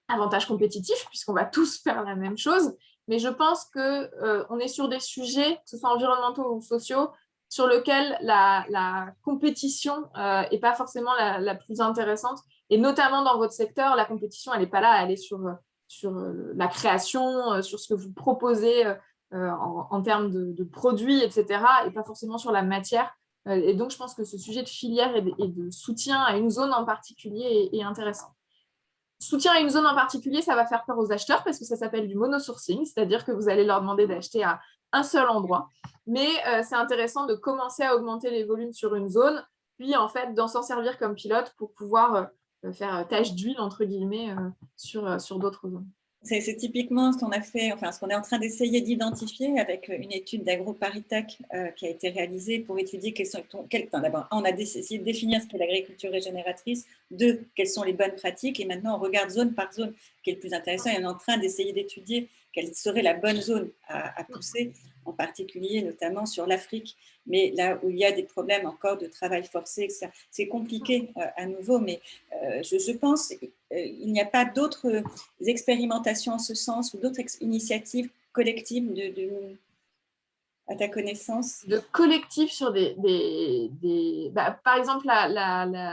avantage compétitif, puisqu'on va tous faire la même chose. Mais je pense qu'on est sur des sujets, que ce soit environnementaux ou sociaux, sur lesquels la compétition n'est pas forcément la plus intéressante. Et notamment dans votre secteur, la compétition, elle n'est pas là, elle est sur la création, sur ce que vous proposez en termes de produits, etc., et pas forcément sur la matière. Et donc, je pense que ce sujet de filière et de soutien à une zone en particulier est intéressant. Soutien à une zone en particulier, ça va faire peur aux acheteurs parce que ça s'appelle du monosourcing, c'est-à-dire que vous allez leur demander d'acheter à un seul endroit. Mais c'est intéressant de commencer à augmenter les volumes sur une zone, puis en fait d'en s'en servir comme pilote pour pouvoir faire tâche d'huile, entre guillemets, sur d'autres zones. C'est typiquement ce qu'on a fait, enfin ce qu'on est en train d'essayer d'identifier avec une étude d'AgroParisTech qui a été réalisée pour étudier d'abord, on a essayé de définir ce qu'est l'agriculture régénératrice, quelles sont les bonnes pratiques, et maintenant on regarde zone par zone, qui est le plus intéressant, et on est en train d'essayer d'étudier quelle serait la bonne zone à pousser, en particulier notamment sur l'Afrique, mais là où il y a des problèmes encore de travail forcé, etc. C'est compliqué à nouveau, mais je pense qu'il n'y a pas d'autres expérimentations en ce sens ou d'autres initiatives collectives à ta connaissance? De collectifs sur par exemple,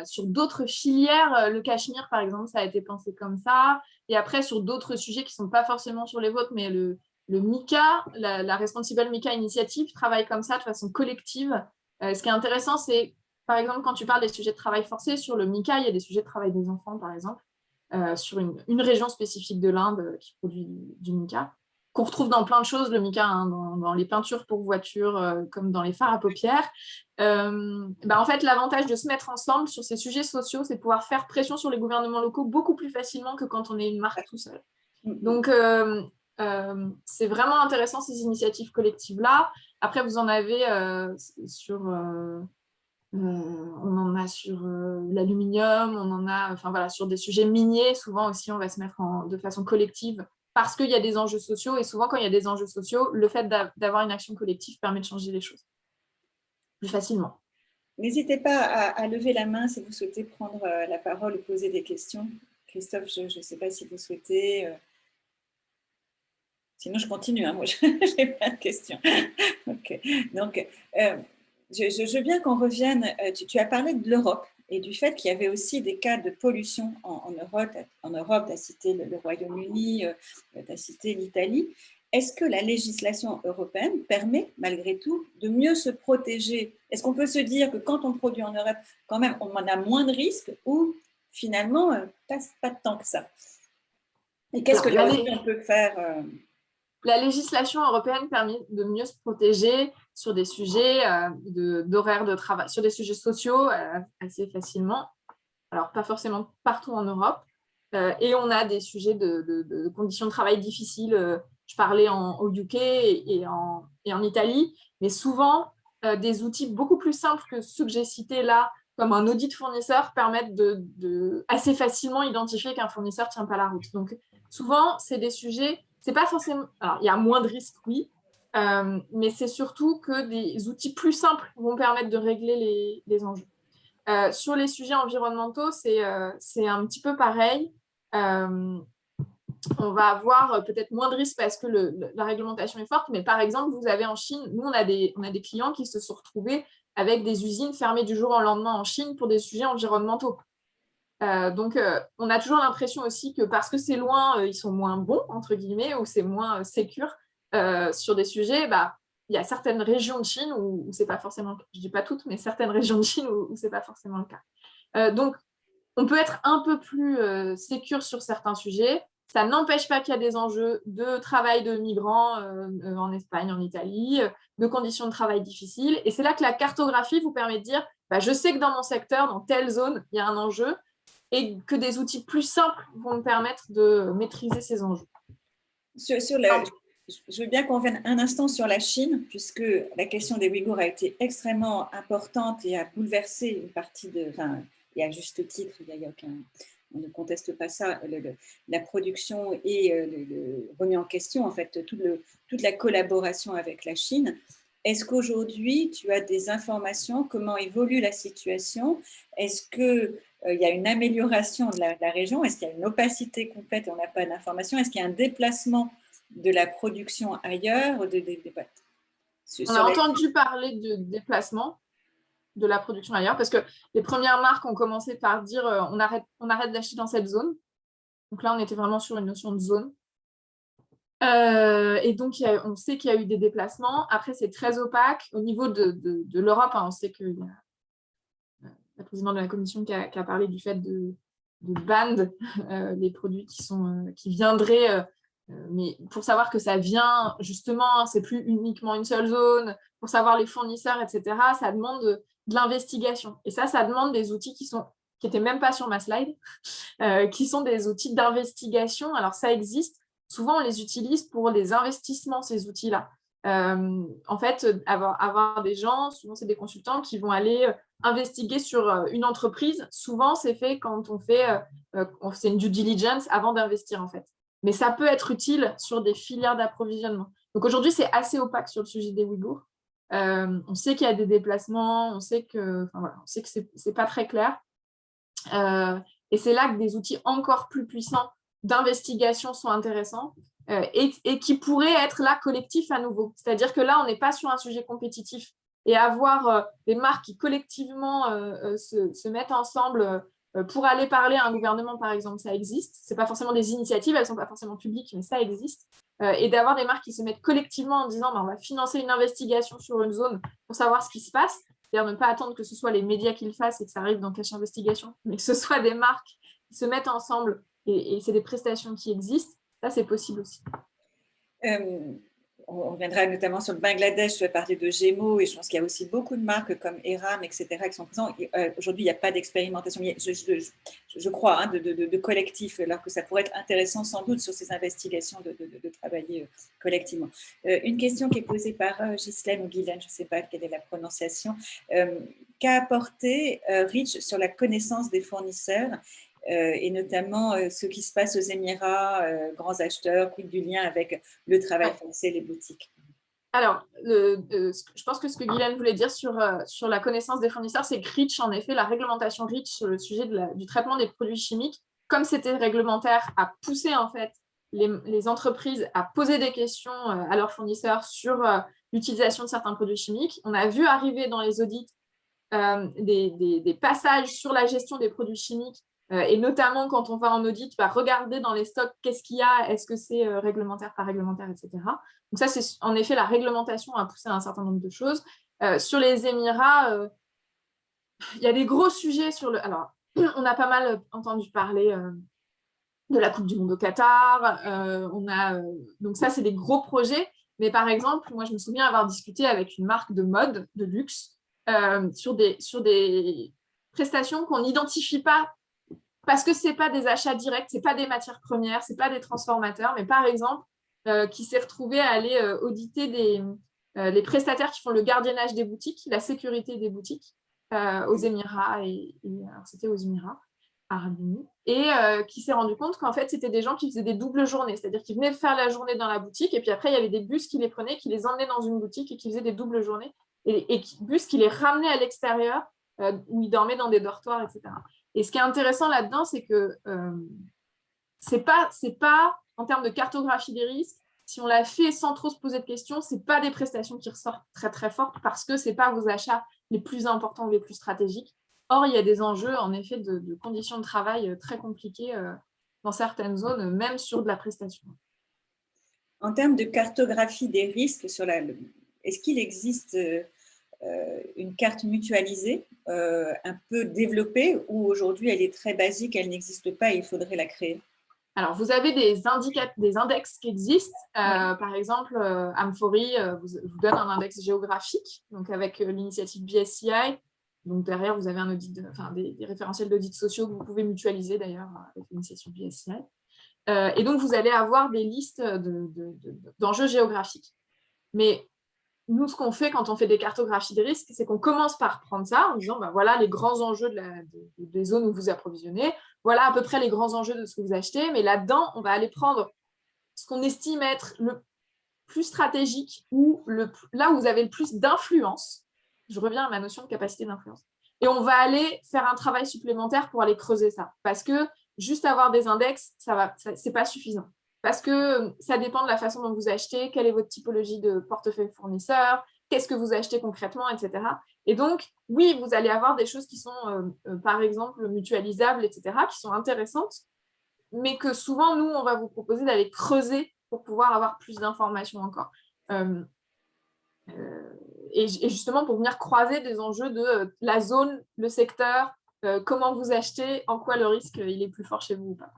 sur d'autres filières, le cachemire, par exemple, ça a été pensé comme ça. Et après, sur d'autres sujets qui ne sont pas forcément sur les vôtres, mais le MICA, la Responsible MICA Initiative, travaille comme ça de façon collective. Ce qui est intéressant, c'est, par exemple, quand tu parles des sujets de travail forcé, sur le MICA, il y a des sujets de travail des enfants, par exemple, sur une région spécifique de l'Inde qui produit du MICA, qu'on retrouve dans plein de choses, le mica, hein, dans les peintures pour voitures, comme dans les fards à paupières. En fait, l'avantage de se mettre ensemble sur ces sujets sociaux, c'est de pouvoir faire pression sur les gouvernements locaux beaucoup plus facilement que quand on est une marque tout seul. Donc, c'est vraiment intéressant, ces initiatives collectives-là. Après, vous en avez on en a sur l'aluminium, on en a voilà, sur des sujets miniers. Souvent aussi, on va se mettre de façon collective parce qu'il y a des enjeux sociaux. Et souvent, quand il y a des enjeux sociaux, le fait d'avoir une action collective permet de changer les choses plus facilement. N'hésitez pas à lever la main si vous souhaitez prendre la parole ou poser des questions. Christophe, je ne sais pas si vous souhaitez. Sinon, je continue. Hein. Moi, j'ai plein de questions. Ok. Donc, je veux bien qu'on revienne. Tu as parlé de l'Europe et du fait qu'il y avait aussi des cas de pollution en Europe. En Europe, tu as cité le Royaume-Uni, tu as cité l'Italie. Est-ce que la législation européenne permet, malgré tout, de mieux se protéger? Est-ce qu'on peut se dire que quand on produit en Europe, quand même, on en a moins de risques ou finalement, pas tant que ça? Et qu'est-ce que on peut faire La législation européenne permet de mieux se protéger sur des sujets d'horaires de travail, sur des sujets sociaux assez facilement. Alors, pas forcément partout en Europe. Et on a des sujets de conditions de travail difficiles. Je parlais au UK et en Italie, mais souvent, des outils beaucoup plus simples que ceux que j'ai cités là, comme un audit fournisseur, permettent de assez facilement identifier qu'un fournisseur ne tient pas la route. Donc, souvent, c'est des sujets, c'est pas forcément... Alors, il y a moins de risques, oui, mais c'est surtout que des outils plus simples vont permettre de régler les enjeux. Sur les sujets environnementaux, c'est un petit peu pareil. On va avoir peut-être moins de risques parce que la réglementation est forte, mais par exemple, vous avez en Chine, nous, on a des clients qui se sont retrouvés avec des usines fermées du jour au lendemain en Chine pour des sujets environnementaux. Donc, on a toujours l'impression aussi que parce que c'est loin, ils sont moins bons, entre guillemets, ou c'est moins sécure sur des sujets, il y a certaines régions de Chine où c'est pas forcément, je dis pas toutes, mais certaines régions de Chine où c'est pas forcément le cas. Donc, on peut être un peu plus sécure sur certains sujets. Ça n'empêche pas qu'il y a des enjeux de travail de migrants en Espagne, en Italie, de conditions de travail difficiles. Et c'est là que la cartographie vous permet de dire, je sais que dans mon secteur, dans telle zone, il y a un enjeu, et que des outils plus simples vont me permettre de maîtriser ces enjeux. Je veux bien qu'on revienne un instant sur la Chine, puisque la question des Ouïghours a été extrêmement importante et a bouleversé une partie et à juste titre, il n'y a aucun, on ne conteste pas ça, la production et remet en question en fait toute la collaboration avec la Chine. Est-ce qu'aujourd'hui, tu as des informations? Comment évolue la situation? Est-ce qu'il y a une amélioration de la région? Est-ce qu'il y a une opacité complète et on n'a pas d'informations? Est-ce qu'il y a un déplacement de la production ailleurs? On a entendu parler de déplacement de la production ailleurs, parce que les premières marques ont commencé par dire on arrête d'acheter dans cette zone. Donc là, on était vraiment sur une notion de zone. Et donc, on sait qu'il y a eu des déplacements. Après, c'est très opaque. Au niveau de l'Europe, on sait qu'il y a la présidente de la commission qui a parlé du fait de ban les produits qui viendraient, mais pour savoir que ça vient, justement, c'est plus uniquement une seule zone, pour savoir les fournisseurs, etc., ça demande de l'investigation. Et ça demande des outils qui n'étaient même pas sur ma slide, qui sont des outils d'investigation. Alors, ça existe. Souvent, on les utilise pour les investissements, ces outils-là. En fait, avoir des gens, souvent c'est des consultants qui vont aller investiguer sur une entreprise. Souvent, c'est fait quand on fait une due diligence avant d'investir, en fait. Mais ça peut être utile sur des filières d'approvisionnement. Donc aujourd'hui, c'est assez opaque sur le sujet des Ouïghours. On sait qu'il y a des déplacements, on sait que c'est pas très clair. Et c'est là que des outils encore plus puissants d'investigation sont intéressants et qui pourraient être là collectifs à nouveau. C'est-à-dire que là, on n'est pas sur un sujet compétitif. Et avoir des marques qui collectivement se mettent ensemble pour aller parler à un gouvernement, par exemple, ça existe. Ce n'est pas forcément des initiatives, elles ne sont pas forcément publiques, mais ça existe. Et d'avoir des marques qui se mettent collectivement en disant on va financer une investigation sur une zone pour savoir ce qui se passe, c'est-à-dire ne pas attendre que ce soit les médias qui le fassent et que ça arrive dans Cache Investigation, mais que ce soit des marques qui se mettent ensemble et c'est des prestations qui existent, ça c'est possible aussi. On reviendra notamment sur le Bangladesh, tu as parlé de Gémeaux et je pense qu'il y a aussi beaucoup de marques comme Eram, etc. qui sont présentes. Aujourd'hui, il n'y a pas d'expérimentation, je crois, de collectif, alors que ça pourrait être intéressant sans doute sur ces investigations de travailler collectivement. Une question qui est posée par Ghislaine ou Guylaine, je ne sais pas quelle est la prononciation. Qu'a apporté Rich sur la connaissance des fournisseurs et notamment ce qui se passe aux Émirats, grands acheteurs, quid du lien avec le travail forcé, les boutiques? Alors, je pense que ce que Guylaine voulait dire sur la connaissance des fournisseurs, c'est que REACH, en effet, la réglementation REACH sur le sujet du traitement des produits chimiques, comme c'était réglementaire, a poussé en fait les entreprises à poser des questions à leurs fournisseurs sur l'utilisation de certains produits chimiques. On a vu arriver dans les audits des passages sur la gestion des produits chimiques et notamment quand on va en audit, regarder dans les stocks qu'est-ce qu'il y a, est-ce que c'est réglementaire, pas réglementaire, etc. Donc ça, c'est en effet la réglementation a poussé à un certain nombre de choses. Sur les Émirats, il y a des gros sujets sur le... Alors, on a pas mal entendu parler de la Coupe du Monde au Qatar. Donc ça, c'est des gros projets. Mais par exemple, moi, je me souviens avoir discuté avec une marque de mode, de luxe, sur des prestations qu'on n'identifie pas parce que ce n'est pas des achats directs, ce n'est pas des matières premières, ce n'est pas des transformateurs, mais par exemple, qui s'est retrouvé à aller auditer les prestataires qui font le gardiennage des boutiques, la sécurité des boutiques aux Émirats, alors c'était aux Émirats arabes unis, et qui s'est rendu compte qu'en fait, c'était des gens qui faisaient des doubles journées, c'est-à-dire qu'ils venaient faire la journée dans la boutique, et puis après, il y avait des bus qui les prenaient, qui les emmenaient dans une boutique et qui faisaient des doubles journées, et bus qui les ramenaient à l'extérieur, où ils dormaient dans des dortoirs, etc. Et ce qui est intéressant là-dedans, c'est que c'est pas en termes de cartographie des risques, si on l'a fait sans trop se poser de questions, ce n'est pas des prestations qui ressortent très très fortes parce que ce n'est pas vos achats les plus importants ou les plus stratégiques. Or, il y a des enjeux en effet de conditions de travail très compliquées dans certaines zones, même sur de la prestation. En termes de cartographie des risques, est-ce qu'il existe une carte mutualisée un peu développée ou aujourd'hui elle est très basique, elle n'existe pas et il faudrait la créer? Alors, vous avez des index qui existent. Par exemple, Amfori vous donne un index géographique, donc avec l'initiative BSCI. Donc, derrière, vous avez un audit des référentiels d'audits sociaux que vous pouvez mutualiser d'ailleurs avec l'initiative BSCI. Et donc, vous allez avoir des listes d'enjeux géographiques. Mais nous, ce qu'on fait quand on fait des cartographies des risques, c'est qu'on commence par prendre ça en disant, voilà les grands enjeux des zones où vous approvisionnez, voilà à peu près les grands enjeux de ce que vous achetez, mais là-dedans, on va aller prendre ce qu'on estime être le plus stratégique ou là où vous avez le plus d'influence. Je reviens à ma notion de capacité d'influence. Et on va aller faire un travail supplémentaire pour aller creuser ça. Parce que juste avoir des index, c'est pas suffisant. Parce que ça dépend de la façon dont vous achetez, quelle est votre typologie de portefeuille fournisseur, qu'est-ce que vous achetez concrètement, etc. Et donc, oui, vous allez avoir des choses qui sont, par exemple, mutualisables, etc., qui sont intéressantes, mais que souvent, nous, on va vous proposer d'aller creuser pour pouvoir avoir plus d'informations encore. Et justement, pour venir croiser des enjeux de la zone, le secteur, comment vous achetez, en quoi le risque il est plus fort chez vous ou pas.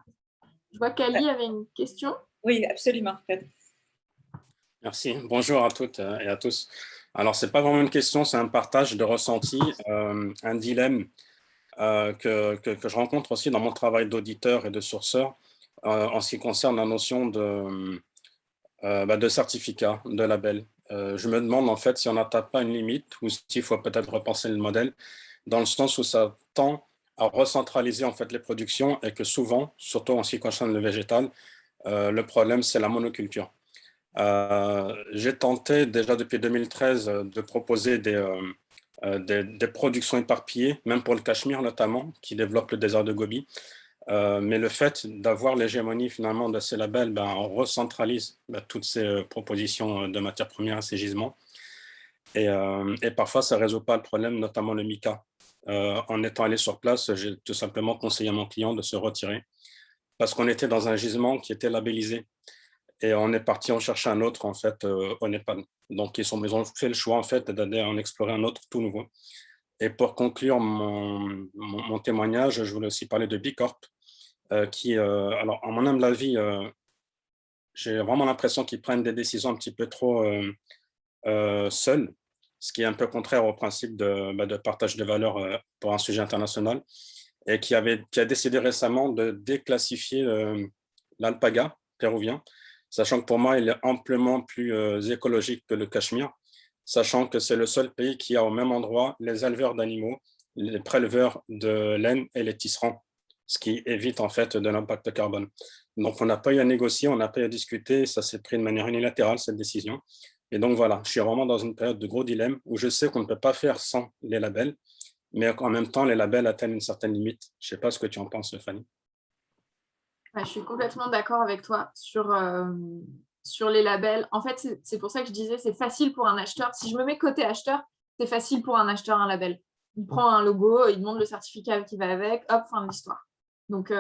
Je vois qu'Ali avait une question. Oui, absolument. Merci. Bonjour à toutes et à tous. Alors, ce n'est pas vraiment une question, c'est un partage de ressenti, un dilemme que je rencontre aussi dans mon travail d'auditeur et de sourceur en ce qui concerne la notion de certificat, de label. Je me demande en fait si on n'atteint pas une limite ou s'il faut peut-être repenser le modèle dans le sens où ça tend à recentraliser en fait les productions et que souvent, surtout en ce qui concerne le végétal, le problème c'est la monoculture. J'ai tenté déjà depuis 2013 de proposer des productions éparpillées, même pour le Cachemire notamment, qui développe le désert de Gobi. Mais le fait d'avoir l'hégémonie finalement de ces labels, on recentralise toutes ces propositions de matières premières à ces gisements. Et parfois, ça ne résout pas le problème, notamment le mica. En étant allé sur place, j'ai tout simplement conseillé à mon client de se retirer parce qu'on était dans un gisement qui était labellisé. Et on est parti en chercher un autre, en fait, au Népal. Donc, ils ont fait le choix, en fait, d'aller en explorer un autre tout nouveau. Et pour conclure mon témoignage, je voulais aussi parler de Bicorp, qui, alors, en mon humble avis, j'ai vraiment l'impression qu'ils prennent des décisions un petit peu trop seuls, ce qui est un peu contraire au principe de partage de valeurs pour un sujet international, et qui a décidé récemment de déclassifier l'alpaga péruvien, sachant que pour moi, il est amplement plus écologique que le Cachemire, sachant que c'est le seul pays qui a au même endroit les éleveurs d'animaux, les préleveurs de laine et les tisserands, ce qui évite en fait de l'impact carbone. Donc, on n'a pas eu à négocier, on n'a pas eu à discuter, ça s'est pris de manière unilatérale, cette décision. Et donc, voilà, je suis vraiment dans une période de gros dilemme où je sais qu'on ne peut pas faire sans les labels, mais en même temps, les labels atteignent une certaine limite. Je ne sais pas ce que tu en penses, Fanny. Je suis complètement d'accord avec toi sur les labels. En fait, c'est pour ça que je disais c'est facile pour un acheteur. Si je me mets côté acheteur, c'est facile pour un acheteur un label. Il prend un logo, il demande le certificat qui va avec, hop, fin de l'histoire. Donc,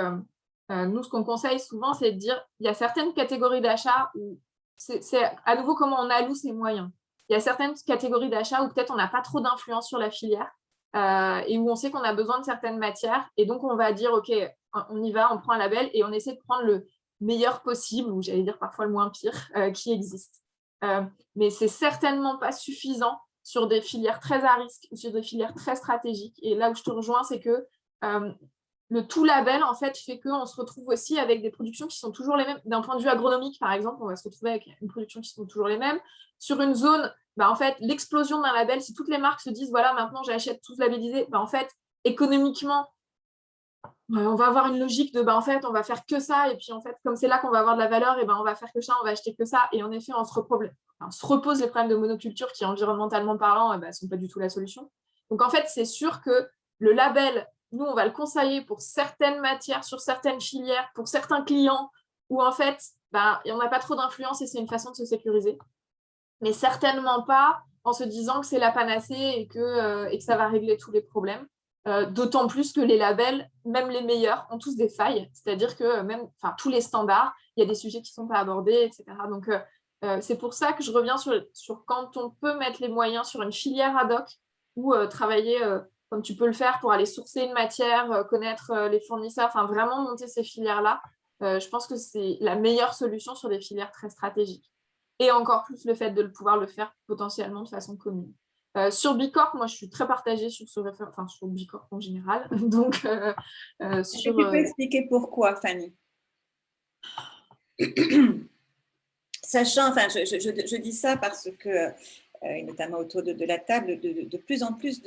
nous, ce qu'on conseille souvent, c'est de dire il y a certaines catégories d'achat où c'est à nouveau comment on alloue ses moyens. Il y a certaines catégories d'achat où peut-être on n'a pas trop d'influence sur la filière et où on sait qu'on a besoin de certaines matières. Et donc, on va dire, OK, on y va, on prend un label et on essaie de prendre le meilleur possible, ou j'allais dire parfois le moins pire, qui existe. Mais c'est certainement pas suffisant sur des filières très à risque ou sur des filières très stratégiques. Et là où je te rejoins, c'est que le tout label, en fait, fait qu'on se retrouve aussi avec des productions qui sont toujours les mêmes. D'un point de vue agronomique, par exemple, on va se retrouver avec une production qui sont toujours les mêmes. Sur une zone, en fait, l'explosion d'un label, si toutes les marques se disent, voilà, maintenant j'achète tous labellisés, en fait, économiquement, on va avoir une logique de, en fait, on va faire que ça, et puis en fait, comme c'est là qu'on va avoir de la valeur, et on va faire que ça, on va acheter que ça, et en effet, on se repose les problèmes de monoculture qui, environnementalement parlant, ne sont pas du tout la solution. Donc en fait, c'est sûr que le label, nous, on va le conseiller pour certaines matières, sur certaines filières, pour certains clients, où en fait, on n'a pas trop d'influence et c'est une façon de se sécuriser. Mais certainement pas en se disant que c'est la panacée et que ça va régler tous les problèmes. D'autant plus que les labels, même les meilleurs, ont tous des failles. C'est-à-dire que même tous les standards, il y a des sujets qui ne sont pas abordés, etc. Donc, c'est pour ça que je reviens sur quand on peut mettre les moyens sur une filière ad hoc ou travailler comme tu peux le faire pour aller sourcer une matière, connaître les fournisseurs, vraiment monter ces filières-là. je pense que c'est la meilleure solution sur des filières très stratégiques. Et encore plus le fait de pouvoir le faire potentiellement de façon commune. Sur Bicorp, moi, je suis très partagée sur sur Bicorp en général. Donc, Est-ce que tu peux expliquer pourquoi, Fanny? Sachant, enfin, je dis ça parce que, notamment autour de la table, de plus en plus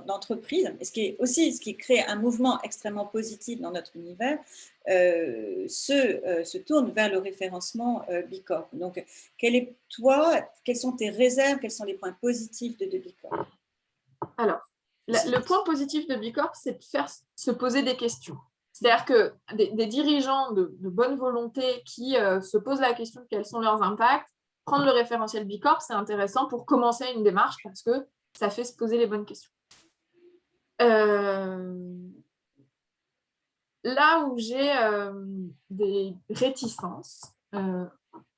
d'entreprises, ce qui crée un mouvement extrêmement positif dans notre univers, se tourne vers le référencement Bicorp. Donc, quelles sont tes réserves, quels sont les points positifs de Bicorp? Alors, le point positif de Bicorp, c'est de faire se poser des questions. C'est-à-dire que des dirigeants de bonne volonté qui se posent la question de quels sont leurs impacts, prendre le référentiel Bicorp, c'est intéressant pour commencer une démarche parce que ça fait se poser les bonnes questions. Là où j'ai des réticences,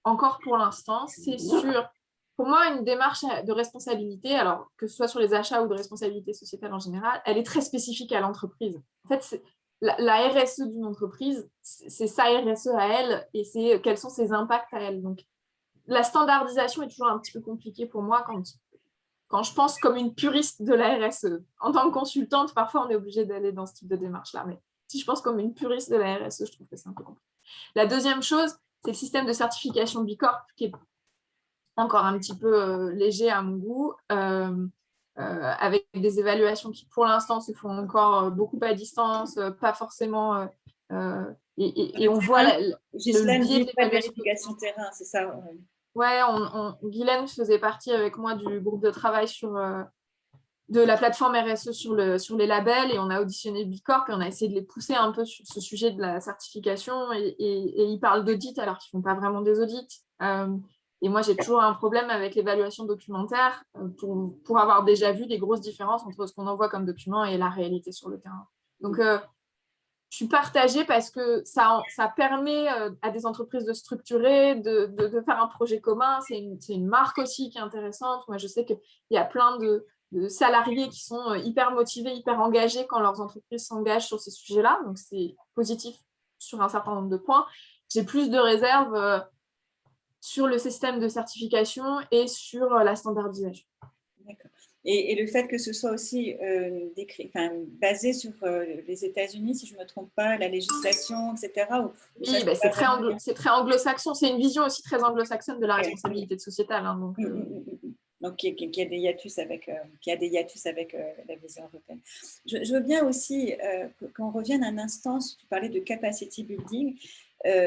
encore pour l'instant, c'est sur, pour moi, une démarche de responsabilité, alors que ce soit sur les achats ou de responsabilité sociétale en général, elle est très spécifique à l'entreprise. En fait, la RSE d'une entreprise, c'est sa RSE à elle et c'est quels sont ses impacts à elle. Donc, la standardisation est toujours un petit peu compliquée pour moi quand je pense comme une puriste de la RSE. En tant que consultante, parfois, on est obligé d'aller dans ce type de démarche-là. Mais si je pense comme une puriste de la RSE, je trouve que c'est un peu compliqué. La deuxième chose, c'est le système de certification Bicorp, qui est encore un petit peu léger à mon goût, avec des évaluations qui, pour l'instant, se font encore beaucoup à distance, pas forcément... et on voit le biais de la vérification terrain, c'est ça? Ouais, Guylaine faisait partie avec moi du groupe de travail de la plateforme RSE sur les labels et on a auditionné Bicorp et on a essayé de les pousser un peu sur ce sujet de la certification et ils parlent d'audit alors qu'ils ne font pas vraiment des audits. Et moi, j'ai toujours un problème avec l'évaluation documentaire pour avoir déjà vu des grosses différences entre ce qu'on envoie comme document et la réalité sur le terrain. Donc, je suis partagée parce que ça permet à des entreprises de structurer, de faire un projet commun. C'est une marque aussi qui est intéressante. Moi, je sais qu'il y a plein de salariés qui sont hyper motivés, hyper engagés quand leurs entreprises s'engagent sur ces sujets-là. Donc, c'est positif sur un certain nombre de points. J'ai plus de réserves sur le système de certification et sur la standardisation. D'accord. Et le fait que ce soit aussi basé sur les États-Unis, si je ne me trompe pas, la législation, etc. Oui, c'est très anglo-saxon. C'est une vision aussi très anglo-saxonne de la responsabilité sociétale. Hein, donc qui a des hiatus avec, la vision européenne. Je veux bien aussi qu'on revienne un instant, tu parlais de capacity building,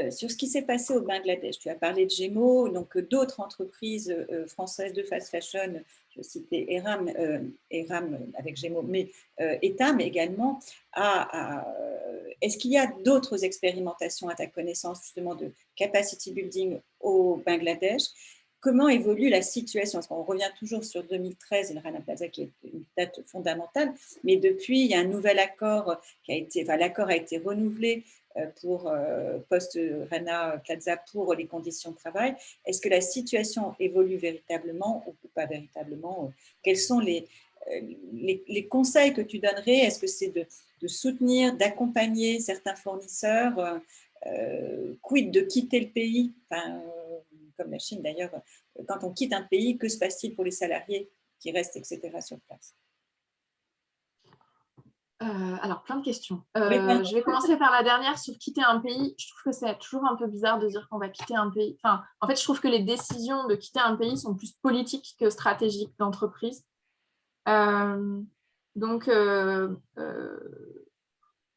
sur ce qui s'est passé au Bangladesh. Tu as parlé de Gémeaux, donc d'autres entreprises françaises de fast fashion, je citais Eram avec Gémeaux, mais Etam également. Est-ce qu'il y a d'autres expérimentations à ta connaissance justement de capacity building au Bangladesh? Comment évolue la situation? Parce qu'on revient toujours sur 2013 et le Rana Plaza qui est une date fondamentale, mais depuis, il y a un nouvel accord l'accord a été renouvelé pour post-Rana Plaza pour les conditions de travail. Est-ce que la situation évolue véritablement ou pas véritablement? Quels sont les conseils que tu donnerais? Est-ce que c'est de soutenir, d'accompagner certains fournisseurs? Quid de quitter le pays? Comme la Chine d'ailleurs, quand on quitte un pays, que se passe-t-il pour les salariés qui restent, etc., sur place? Alors, plein de questions. Je vais commencer par la dernière sur quitter un pays. Je trouve que c'est toujours un peu bizarre de dire qu'on va quitter un pays. Enfin, en fait, je trouve que les décisions de quitter un pays sont plus politiques que stratégiques d'entreprise. Donc,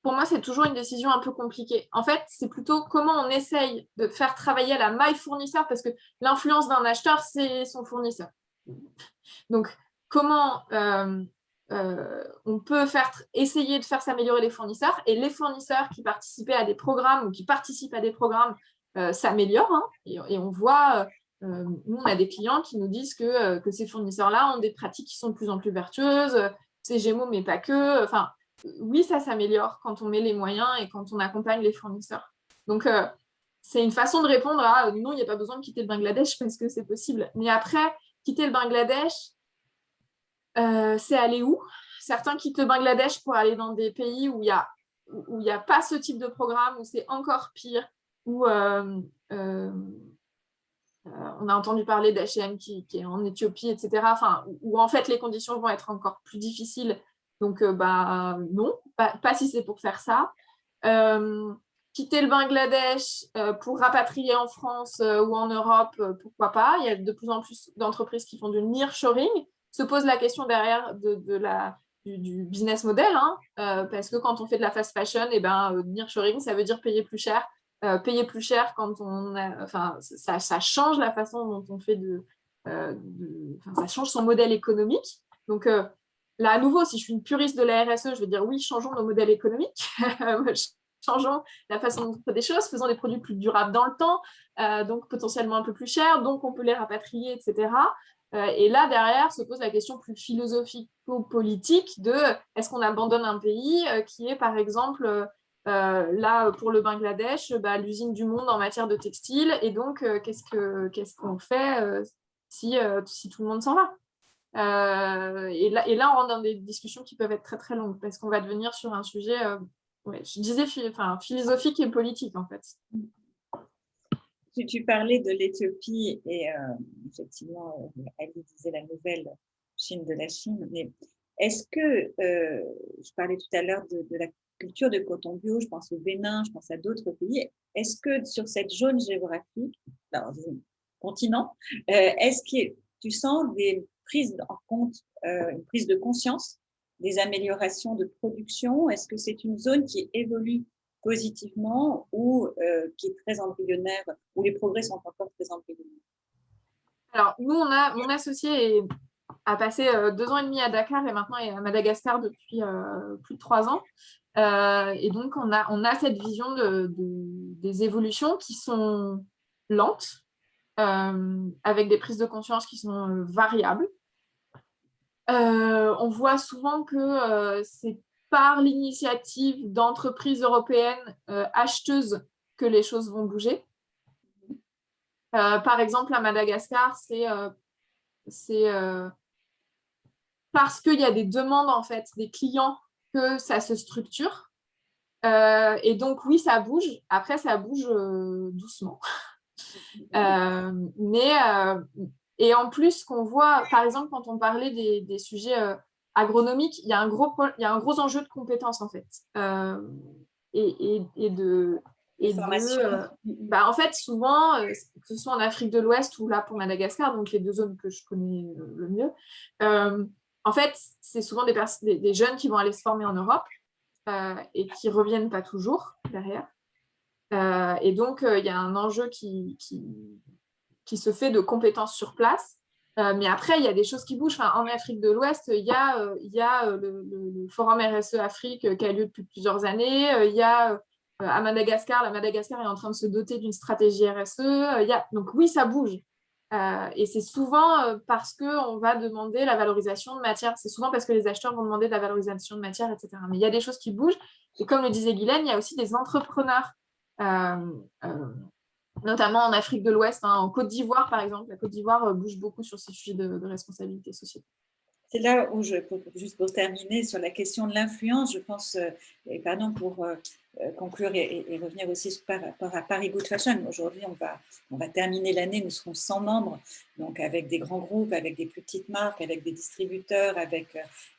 pour moi, c'est toujours une décision un peu compliquée. En fait, c'est plutôt comment on essaye de faire travailler la maille fournisseur, parce que l'influence d'un acheteur, c'est son fournisseur. Donc, comment on peut essayer de faire s'améliorer les fournisseurs, et les fournisseurs qui participaient à des programmes ou qui participent à des programmes s'améliorent. Hein, et on voit, nous, on a des clients qui nous disent que ces fournisseurs-là ont des pratiques qui sont de plus en plus vertueuses, c'est Gémeaux, mais pas que. Enfin, oui, ça s'améliore quand on met les moyens et quand on accompagne les fournisseurs. Donc, c'est une façon de répondre à non, il n'y a pas besoin de quitter le Bangladesh parce que c'est possible. Mais après, quitter le Bangladesh, c'est aller où? Certains quittent le Bangladesh pour aller dans des pays où il y a pas ce type de programme, où c'est encore pire, où on a entendu parler d'H&M qui est en Éthiopie, etc. Enfin, où en fait les conditions vont être encore plus difficiles. Donc, non, pas si c'est pour faire ça. Quitter le Bangladesh pour rapatrier en France ou en Europe, pourquoi pas. Il y a de plus en plus d'entreprises qui font du nearshoring. Se pose la question derrière du business model, hein, parce que quand on fait de la fast fashion, nearshoring, ça veut dire payer plus cher. Payer plus cher quand enfin, ça change la façon dont on fait ça change son modèle économique. Donc, là, à nouveau, si je suis une puriste de la RSE, je vais dire oui, changeons nos modèles économiques. Changeons la façon dont on fait des choses, faisons des produits plus durables dans le temps, donc potentiellement un peu plus chers, donc on peut les rapatrier, etc. Et là, derrière, se pose la question plus philosophico-politique de est-ce qu'on abandonne un pays qui est, par exemple, là, pour le Bangladesh, l'usine du monde en matière de textile, et donc qu'est-ce qu'on fait si tout le monde s'en va? Et là, on rentre dans des discussions qui peuvent être très très longues parce qu'on va devenir sur un sujet, je disais, philosophique et politique en fait. Tu parlais de l'Éthiopie et effectivement, Ali disait la nouvelle Chine de la Chine. Mais est-ce que, je parlais tout à l'heure de la culture de coton bio, je pense au Bénin, je pense à d'autres pays. Est-ce que sur cette zone géographique, dans un continent, est-ce que tu sens des prises en compte, une prise de conscience, des améliorations de production? Est-ce que c'est une zone qui évolue positivement ou qui est très embryonnaire, où les progrès sont encore très embryonnaires? Alors, nous, mon associé a passé 2 ans et demi à Dakar et maintenant est à Madagascar depuis plus de 3 ans. Et donc, on a cette vision des évolutions qui sont lentes, avec des prises de conscience qui sont variables. On voit souvent que c'est par l'initiative d'entreprises européennes acheteuses que les choses vont bouger. Par exemple, à Madagascar, c'est parce qu'il y a des demandes en fait des clients que ça se structure. Et donc, oui, ça bouge. Après, ça bouge doucement. Et en plus, qu'on voit, par exemple, quand on parlait des sujets agronomiques, il y a un gros enjeu de compétences, en fait. En fait, souvent, que ce soit en Afrique de l'Ouest ou là pour Madagascar, donc les 2 zones que je connais le mieux, en fait, c'est souvent des jeunes qui vont aller se former en Europe et qui ne reviennent pas toujours derrière. Et donc, il y a un enjeu qui se fait de compétences sur place. Mais après, il y a des choses qui bougent. Enfin, en Afrique de l'Ouest, il y a le Forum RSE Afrique qui a lieu depuis plusieurs années. Il y a à Madagascar, la Madagascar est en train de se doter d'une stratégie RSE. Donc oui, ça bouge. Et c'est souvent parce qu'on va demander la valorisation de matière. C'est souvent parce que les acheteurs vont demander de la valorisation de matière, etc. Mais il y a des choses qui bougent. Et comme le disait Guylaine, il y a aussi des entrepreneurs notamment en Afrique de l'Ouest, en Côte d'Ivoire, par exemple. La Côte d'Ivoire bouge beaucoup sur ces sujets de responsabilité sociale. C'est là où juste pour terminer, sur la question de l'influence, je pense, et pardon pour conclure et revenir aussi par rapport à Paris Good Fashion. Aujourd'hui, on va terminer l'année, nous serons 100 membres, donc avec des grands groupes, avec des plus petites marques, avec des distributeurs, avec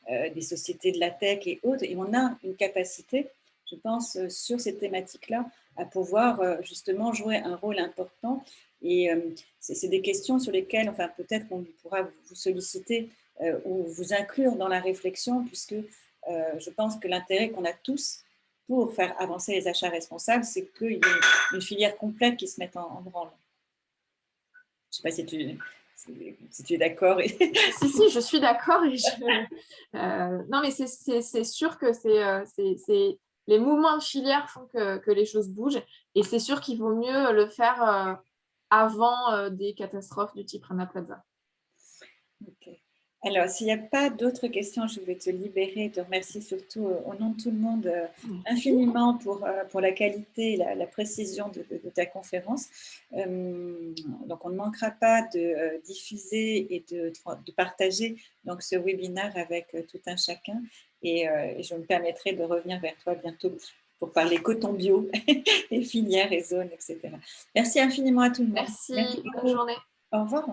des sociétés de la tech et autres. Et on a une capacité, je pense, sur ces thématiques-là, à pouvoir justement jouer un rôle important. Et c'est des questions sur lesquelles, enfin, peut-être qu'on pourra vous solliciter ou vous inclure dans la réflexion, puisque je pense que l'intérêt qu'on a tous pour faire avancer les achats responsables, c'est qu'il y ait une filière complète qui se mette en branle. Je ne sais pas si tu es d'accord. Si, je suis d'accord. Non, mais c'est sûr que les mouvements de filière font que les choses bougent. Et c'est sûr qu'il vaut mieux le faire avant des catastrophes du type Rana Plaza. Ok. Alors, s'il n'y a pas d'autres questions, je vais te libérer, te remercier surtout au nom de tout le monde infiniment pour la qualité et la précision de ta conférence. Donc, on ne manquera pas de diffuser et de partager donc, ce webinaire avec tout un chacun et je me permettrai de revenir vers toi bientôt pour parler coton bio, et filières et zones, etc. Merci infiniment à tout le monde. Merci, bonne journée. Au revoir.